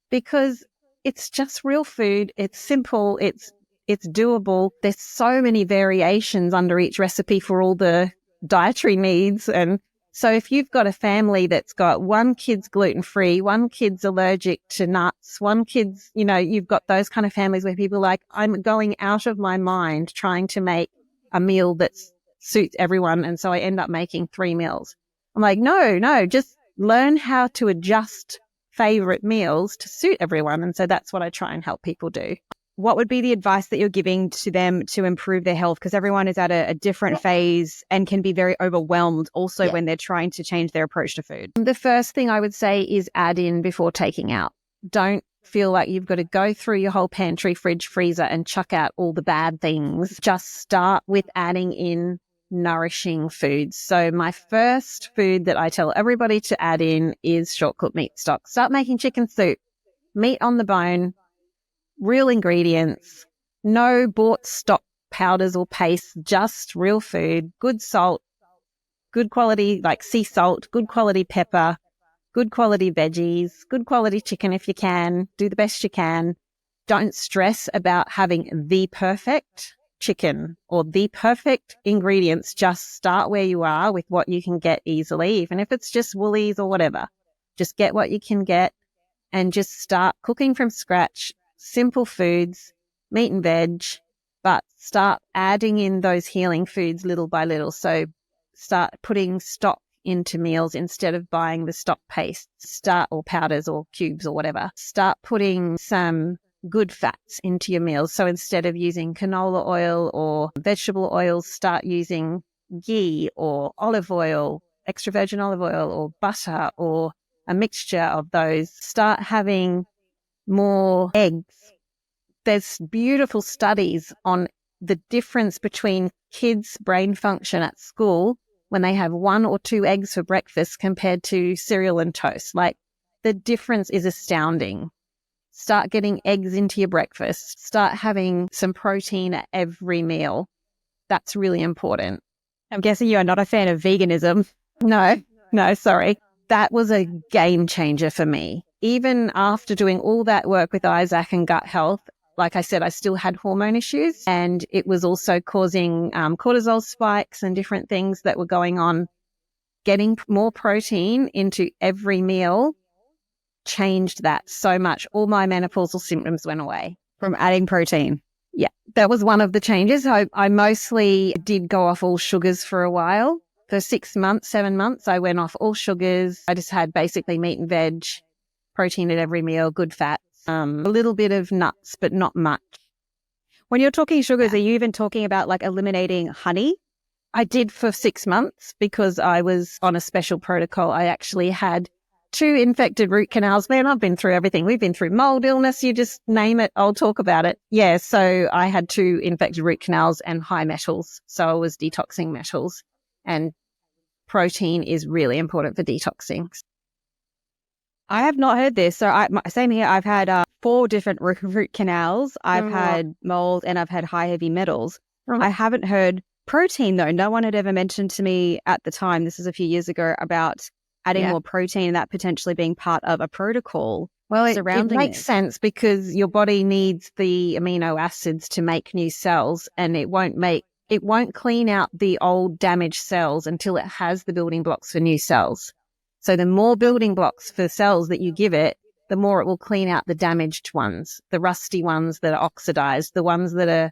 Speaker 1: because it's just real food. It's simple. It's doable. There's so many variations under each recipe for all the dietary needs. And so if you've got a family that's got one kid's gluten-free, one kid's allergic to nuts, one kid's, you've got those kind of families where people are like, I'm going out of my mind trying to make a meal that suits everyone. And so I end up making 3 meals. I'm like, no, just learn how to adjust favorite meals to suit everyone. And so that's what I try and help people do.
Speaker 2: What would be the advice that you're giving to them to improve their health? Because everyone is at a different phase and can be very overwhelmed also when they're trying to change their approach to food.
Speaker 1: The first thing I would say is add in before taking out. Don't feel like you've got to go through your whole pantry, fridge, freezer and chuck out all the bad things. Just start with adding in nourishing foods. So my first food that I tell everybody to add in is short cooked meat stock. Start making chicken soup, meat on the bone, real ingredients, no bought stock powders or pastes, just real food, good salt, good quality like sea salt, good quality pepper, good quality veggies, good quality chicken if you can, do the best you can. Don't stress about having the perfect chicken or the perfect ingredients. Just start where you are with what you can get easily, even if it's just Woolies or whatever. Just get what you can get and just start cooking from scratch. Simple foods, meat and veg, but start adding in those healing foods little by little. So start putting stock into meals instead of buying the stock paste, or powders or cubes or whatever. Start putting some good fats into your meals. So instead of using canola oil or vegetable oils, start using ghee or olive oil, extra virgin olive oil or butter or a mixture of those. Start having more eggs. There's beautiful studies on the difference between kids' brain function at school when they have 1 or 2 eggs for breakfast compared to cereal and toast. Like, the difference is astounding. Start getting eggs into your breakfast. Start having some protein at every meal. That's really important.
Speaker 2: I'm guessing you are not a fan of veganism.
Speaker 1: No, sorry. That was a game changer for me. Even after doing all that work with Isaac and gut health, like I said, I still had hormone issues, and it was also causing cortisol spikes and different things that were going on. Getting more protein into every meal changed that so much. All my menopausal symptoms went away.
Speaker 2: From adding protein?
Speaker 1: Yeah, that was one of the changes. I mostly did go off all sugars for a while. For 6 months, 7 months, I went off all sugars. I just had basically meat and veg, protein at every meal, good fats, a little bit of nuts, but not much.
Speaker 2: When you're talking sugars, are you even talking about like eliminating honey?
Speaker 1: I did for 6 months because I was on a special protocol. I actually had 2 infected root canals. Man, I've been through everything. We've been through mold illness. You just name it, I'll talk about it. Yeah, so I had 2 infected root canals and high metals. So I was detoxing metals, and protein is really important for detoxing.
Speaker 2: I have not heard this. So same here. I've had 4 different root canals. I've had mold and I've had high heavy metals. I haven't heard protein though. No one had ever mentioned to me at the time, this is a few years ago, about adding more protein and that potentially being part of a protocol.
Speaker 1: Well, it makes sense because your body needs the amino acids to make new cells, and it won't clean out the old damaged cells until it has the building blocks for new cells. So the more building blocks for cells that you give it, the more it will clean out the damaged ones, the rusty ones that are oxidized, the ones that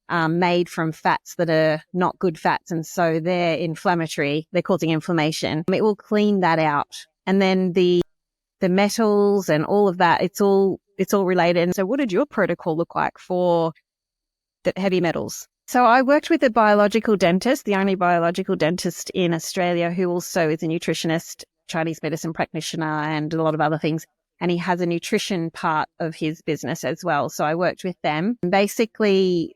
Speaker 1: are made from fats that are not good fats, and so they're inflammatory. They're causing inflammation. It will clean that out. And then the metals and all of that, it's all related. And
Speaker 2: so what did your protocol look like for the heavy metals?
Speaker 1: So I worked with a biological dentist, the only biological dentist in Australia who also is a nutritionist, Chinese medicine practitioner, and a lot of other things. And he has a nutrition part of his business as well. So I worked with them. And basically,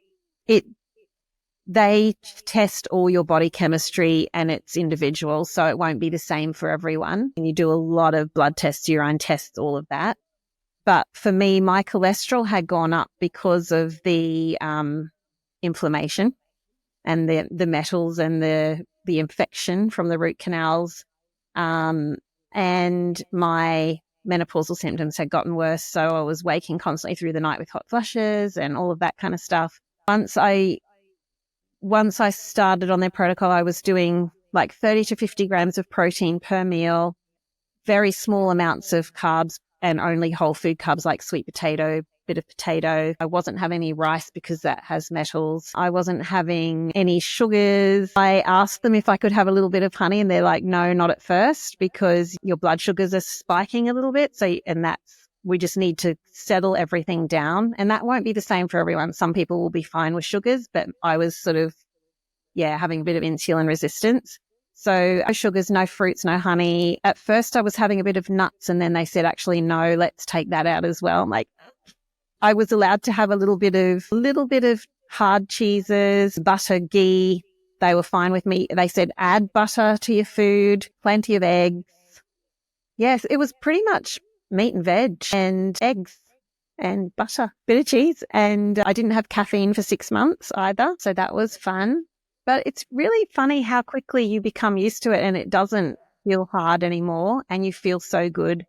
Speaker 1: they test all your body chemistry and it's individual. So it won't be the same for everyone. And you do a lot of blood tests, urine tests, all of that. But for me, my cholesterol had gone up because of the inflammation and the metals and the infection from the root canals. And my menopausal symptoms had gotten worse. So I was waking constantly through the night with hot flushes and all of that kind of stuff. Once I started on their protocol, I was doing like 30 to 50 grams of protein per meal, very small amounts of carbs and only whole food carbs like sweet potato, bit of potato. I wasn't having any rice because that has metals. I wasn't having any sugars. I asked them if I could have a little bit of honey and they're like, no, not at first because your blood sugars are spiking a little bit. We just need to settle everything down. And that won't be the same for everyone. Some people will be fine with sugars, but I was sort of, having a bit of insulin resistance. So no sugars, no fruits, no honey. At first I was having a bit of nuts and then they said, actually, no, let's take that out as well. I'm like, I was allowed to have a little bit of hard cheeses, butter, ghee. They were fine with me. They said, add butter to your food, plenty of eggs. Yes, it was pretty much meat and veg and eggs and butter, bit of cheese. And I didn't have caffeine for 6 months either. So that was fun. But it's really funny how quickly you become used to it and it doesn't feel hard anymore and you feel so good.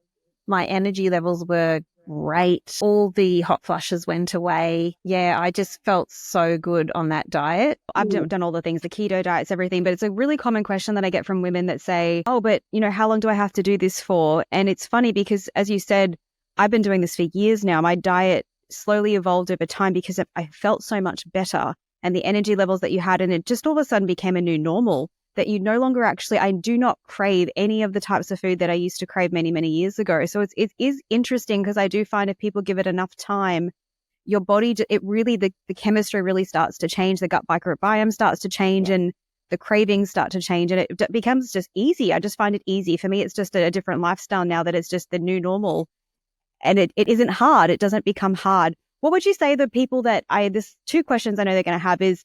Speaker 1: My energy levels were great. All the hot flushes went away. Yeah, I just felt so good on that diet.
Speaker 2: I've done all the things, the keto diets, everything, but it's a really common question that I get from women that say, oh, but how long do I have to do this for? And it's funny because as you said, I've been doing this for years now. My diet slowly evolved over time because I felt so much better and the energy levels that you had, and it just all of a sudden became a new normal that you no longer I do not crave any of the types of food that I used to crave many, many years ago. So it is interesting because I do find if people give it enough time your body, the chemistry really starts to change. The gut microbiome starts to change and the cravings start to change and it becomes just easy. I just find it easy. For me, it's just a different lifestyle now that it's just the new normal and it isn't hard. It doesn't become hard. What would you say the people that there's two questions I know they're going to have is,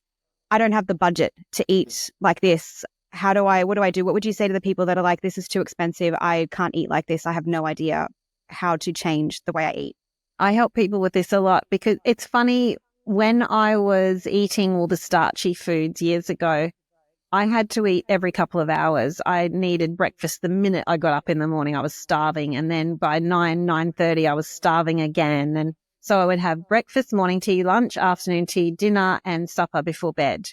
Speaker 2: I don't have the budget to eat like this. What do I do? What would you say to the people that are like, this is too expensive. I can't eat like this. I have no idea how to change the way I eat.
Speaker 1: I help people with this a lot because it's funny, when I was eating all the starchy foods years ago, I had to eat every couple of hours. I needed breakfast the minute I got up in the morning. I was starving. And then by 9:30, I was starving again. And so I would have breakfast, morning tea, lunch, afternoon tea, dinner, and supper before bed.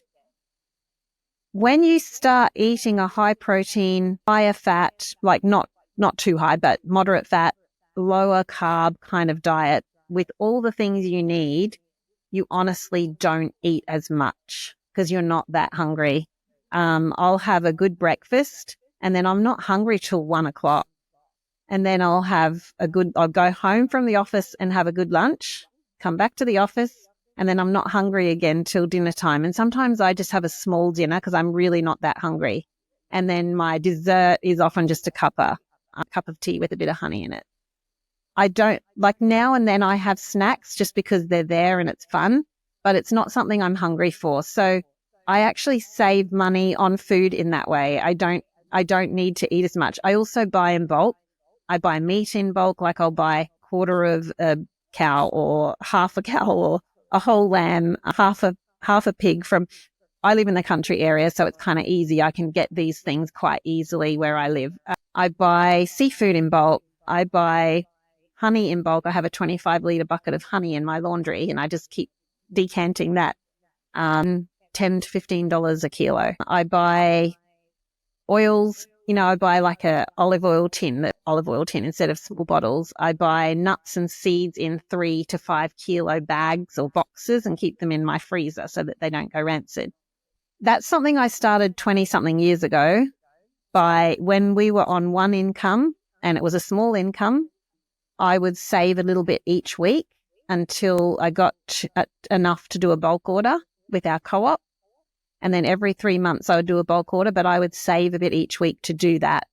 Speaker 1: When you start eating a high protein, higher fat, like not too high, but moderate fat, lower carb kind of diet with all the things you need, you honestly don't eat as much because you're not that hungry. I'll have a good breakfast and then I'm not hungry till 1:00. And then I'll go home from the office and have a good lunch, come back to the office, and then I'm not hungry again till dinner time. And sometimes I just have a small dinner because I'm really not that hungry. And then my dessert is often just a cup of tea with a bit of honey in it. I don't like, now and then I have snacks just because they're there and it's fun, but it's not something I'm hungry for. So I actually save money on food in that way. I don't need to eat as much. I also buy in bulk. I buy meat in bulk, like I'll buy a quarter of a cow or half a cow or a whole lamb, half a pig I live in the country area, so it's kind of easy. I can get these things quite easily where I live. I buy seafood in bulk. I buy honey in bulk. I have a 25-litre bucket of honey in my laundry and I just keep decanting that. $10 to $15 a kilo. I buy oils. I buy like a olive oil tin instead of small bottles. I buy nuts and seeds in 3 to 5 kilo bags or boxes and keep them in my freezer so that they don't go rancid. That's something I started 20-something years ago when we were on one income and it was a small income. I would save a little bit each week until I got enough to do a bulk order with our co-op. And then every 3 months I would do a bulk order, but I would save a bit each week to do that.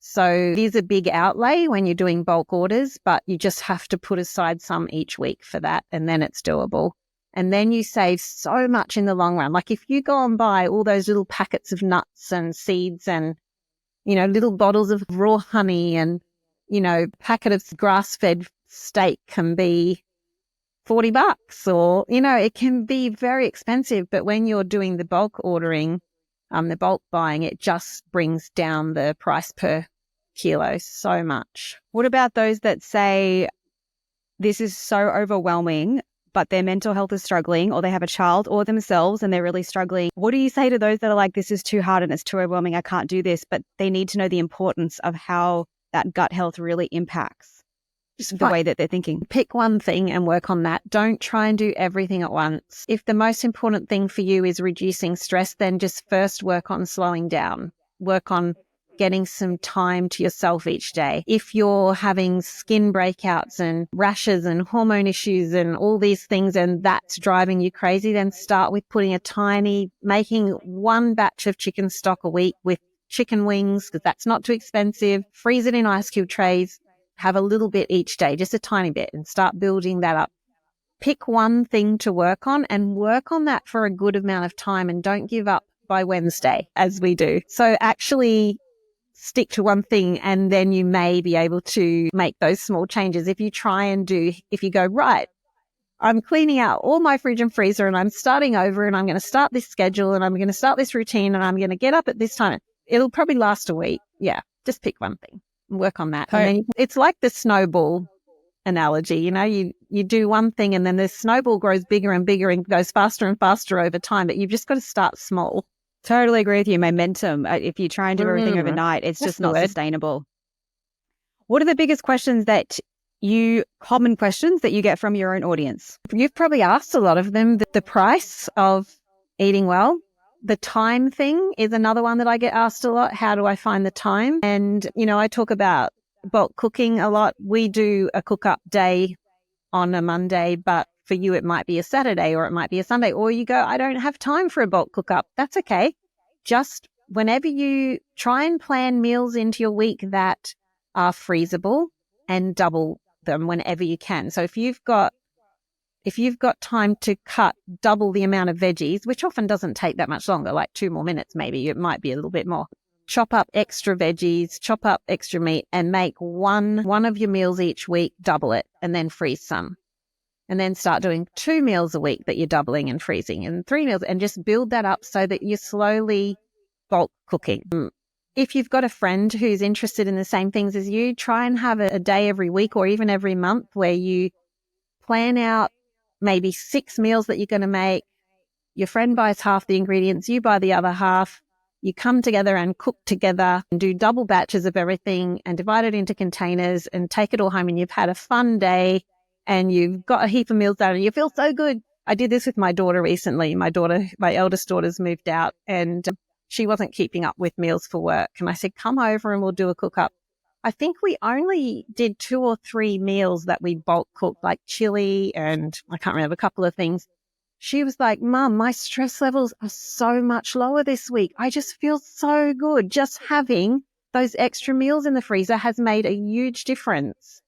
Speaker 1: So it is a big outlay when you're doing bulk orders, but you just have to put aside some each week for that, and then it's doable. And then you save so much in the long run. Like if you go and buy all those little packets of nuts and seeds and, little bottles of raw honey and, packet of grass-fed steak can be $40 or, it can be very expensive. But when you're doing the bulk ordering, the bulk buying, it just brings down the price per kilo so much.
Speaker 2: What about those that say this is so overwhelming, but their mental health is struggling, or they have a child or themselves and they're really struggling? What do you say to those that are like, this is too hard and it's too overwhelming, I can't do this, but they need to know the importance of how that gut health really impacts the way that they're thinking?
Speaker 1: Pick one thing and work on that. Don't try and do everything at once. If the most important thing for you is reducing stress, then just first work on slowing down. Work on getting some time to yourself each day. If you're having skin breakouts and rashes and hormone issues and all these things and that's driving you crazy, then start with making one batch of chicken stock a week with chicken wings, because that's not too expensive. Freeze it in ice cube trays. Have a little bit each day, just a tiny bit, and start building that up. Pick one thing to work on and work on that for a good amount of time, and don't give up by Wednesday as we do. So actually stick to one thing, and then you may be able to make those small changes. If you go, right, I'm cleaning out all my fridge and freezer and I'm starting over and I'm going to start this schedule and I'm going to start this routine and I'm going to get up at this time. It'll probably last a week. Yeah, just pick one thing and work on that. And then it's like the snowball analogy. You do one thing and then the snowball grows bigger and bigger and goes faster and faster over time, but you've just got to start small.
Speaker 2: Totally agree with you. Momentum. If you try and do everything overnight, it's just not sustainable. What are the biggest common questions that you get from your own audience?
Speaker 1: You've probably asked a lot of them. The price of eating well. The time thing is another one that I get asked a lot. How do I find the time? And, I talk about bulk cooking a lot. We do a cook up day on a Monday, but For you, it might be a Saturday or it might be a Sunday, or you go, I don't have time for a bulk cook up. That's okay. Just whenever you try and plan meals into your week that are freezable, and double them whenever you can. So if you've got time to cut double the amount of veggies, which often doesn't take that much longer, like 2 more minutes maybe, it might be a little bit more. Chop up extra veggies, chop up extra meat, and make one of your meals each week, double it, and then freeze some. And then start doing 2 meals a week that you're doubling and freezing, and 3 meals, and just build that up so that you're slowly bulk cooking. If you've got a friend who's interested in the same things as you, try and have a day every week or even every month where you plan out maybe 6 meals that you're going to make. Your friend buys half the ingredients, you buy the other half. You come together and cook together and do double batches of everything and divide it into containers and take it all home, and you've had a fun day and you've got a heap of meals done and you feel so good. I did this with my daughter recently. My eldest daughter's moved out, and she wasn't keeping up with meals for work. And I said, come over and we'll do a cook up. I think we only did 2 or 3 meals that we bulk cooked, like chili and I can't remember, a couple of things. She was like, Mum, my stress levels are so much lower this week. I just feel so good. Just having those extra meals in the freezer has made a huge difference.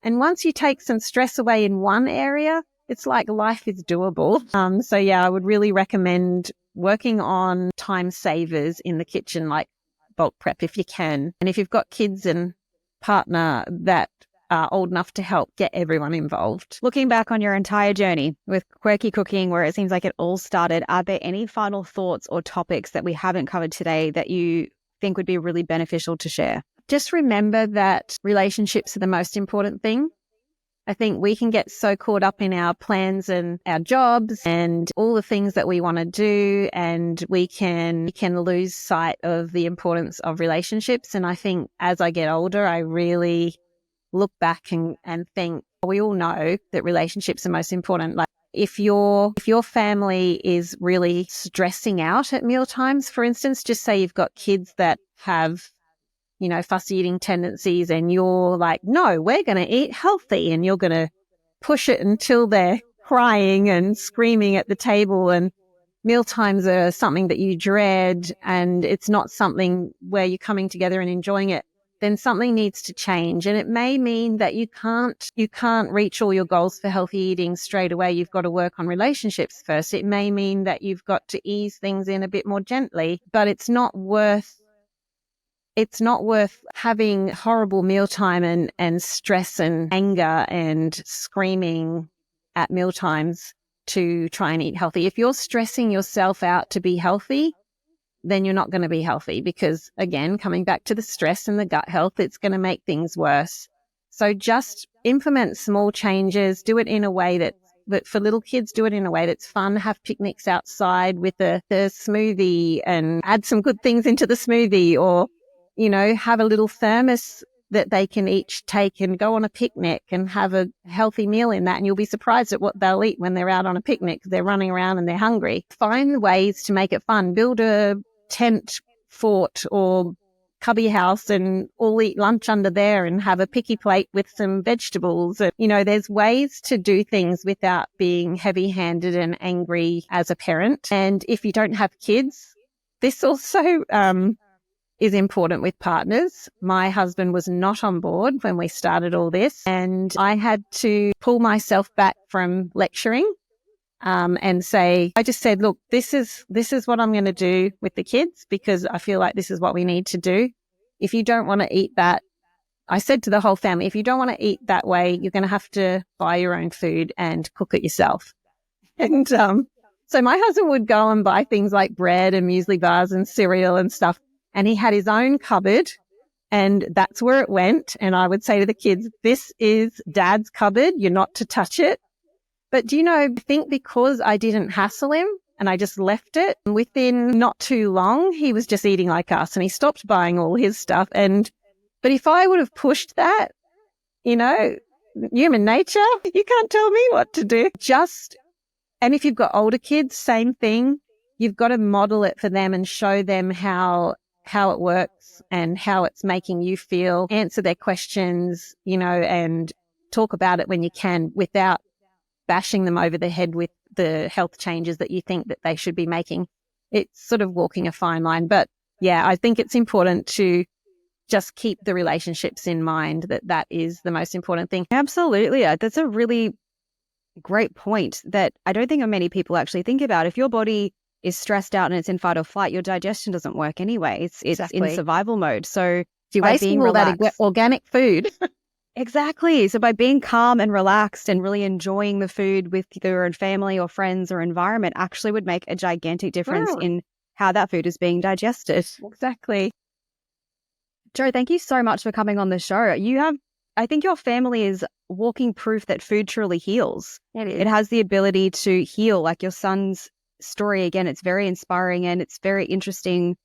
Speaker 1: And once you take some stress away in one area, it's like life is doable. So yeah, I would really recommend working on time savers in the kitchen, like bulk prep if you can. And if you've got kids and partner that are old enough to help, get everyone involved.
Speaker 2: Looking back on your entire journey with Quirky Cooking, where it seems like it all started, are there any final thoughts or topics that we haven't covered today that you think would be really beneficial to share?
Speaker 1: Just remember that relationships are the most important thing. I think we can get so caught up in our plans and our jobs and all the things that we want to do, and we can lose sight of the importance of relationships. And I think as I get older, I really look back and think, we all know that relationships are most important. Like if your family is really stressing out at meal times, for instance, just say you've got kids that have, fussy eating tendencies, and you're like, no, we're going to eat healthy, and you're going to push it until they're crying and screaming at the table, and meal times are something that you dread and it's not something where you're coming together and enjoying it, then something needs to change. And it may mean that you can't reach all your goals for healthy eating straight away. You've got to work on relationships first. It may mean that you've got to ease things in a bit more gently, but it's not worth having horrible mealtime and stress and anger and screaming at mealtimes to try and eat healthy. If you're stressing yourself out to be healthy, then you're not going to be healthy, because again, coming back to the stress and the gut health, it's going to make things worse. So just implement small changes, do it in a way that for little kids, do it in a way that's fun. Have picnics outside with the smoothie and add some good things into the smoothie, or have a little thermos that they can each take and go on a picnic and have a healthy meal in that. And you'll be surprised at what they'll eat when they're out on a picnic. They're running around and they're hungry. Find ways to make it fun. Build a tent fort or cubby house and all eat lunch under there and have a picky plate with some vegetables. And, there's ways to do things without being heavy-handed and angry as a parent. And if you don't have kids, this also is important with partners. My husband was not on board when we started all this, and I had to pull myself back from lecturing and I just said, look, this is what I'm going to do with the kids, because I feel like this is what we need to do. If you don't want to eat that, I said to the whole family, if you don't want to eat that way, you're going to have to buy your own food and cook it yourself. And so my husband would go and buy things like bread and muesli bars and cereal and stuff. And he had his own cupboard, and that's where it went. And I would say to the kids, this is Dad's cupboard. You're not to touch it. But I think because I didn't hassle him and I just left it, within not too long, he was just eating like us and he stopped buying all his stuff. But if I would have pushed that, human nature, you can't tell me what to do. And if you've got older kids, same thing. You've got to model it for them and show them how it works and how it's making you feel, answer their questions, and talk about it when you can without bashing them over the head with the health changes that you think that they should be making. It's sort of walking a fine line. But yeah, I think it's important to just keep the relationships in mind, that is the most important thing.
Speaker 2: Absolutely. That's a really great point that I don't think many people actually think about. If your body is stressed out and it's in fight or flight, your digestion doesn't work anyway. It's
Speaker 1: Exactly.
Speaker 2: in survival mode. So
Speaker 1: You're
Speaker 2: by
Speaker 1: wasting
Speaker 2: being
Speaker 1: all that
Speaker 2: relaxed,
Speaker 1: organic food.
Speaker 2: exactly. So by being calm and relaxed and really enjoying the food with your own family or friends or environment actually would make a gigantic difference in how that food is being digested.
Speaker 1: Exactly.
Speaker 2: Jo, thank you so much for coming on the show. I think your family is walking proof that food truly heals.
Speaker 1: It is.
Speaker 2: It has the ability to heal, like your son's story. Again, it's very inspiring and it's very interesting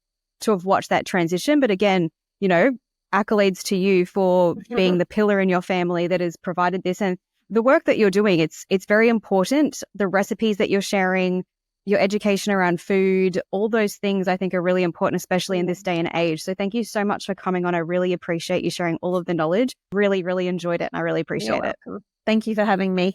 Speaker 2: to have watched that transition. But again, accolades to you for being the pillar in your family that has provided this. And the work that you're doing, it's very important. The recipes that you're sharing, your education around food, all those things I think are really important, especially in this day and age. So thank you so much for coming on. I really appreciate you sharing all of the knowledge. Really, really enjoyed it and I really appreciate it.
Speaker 1: Thank you for having me.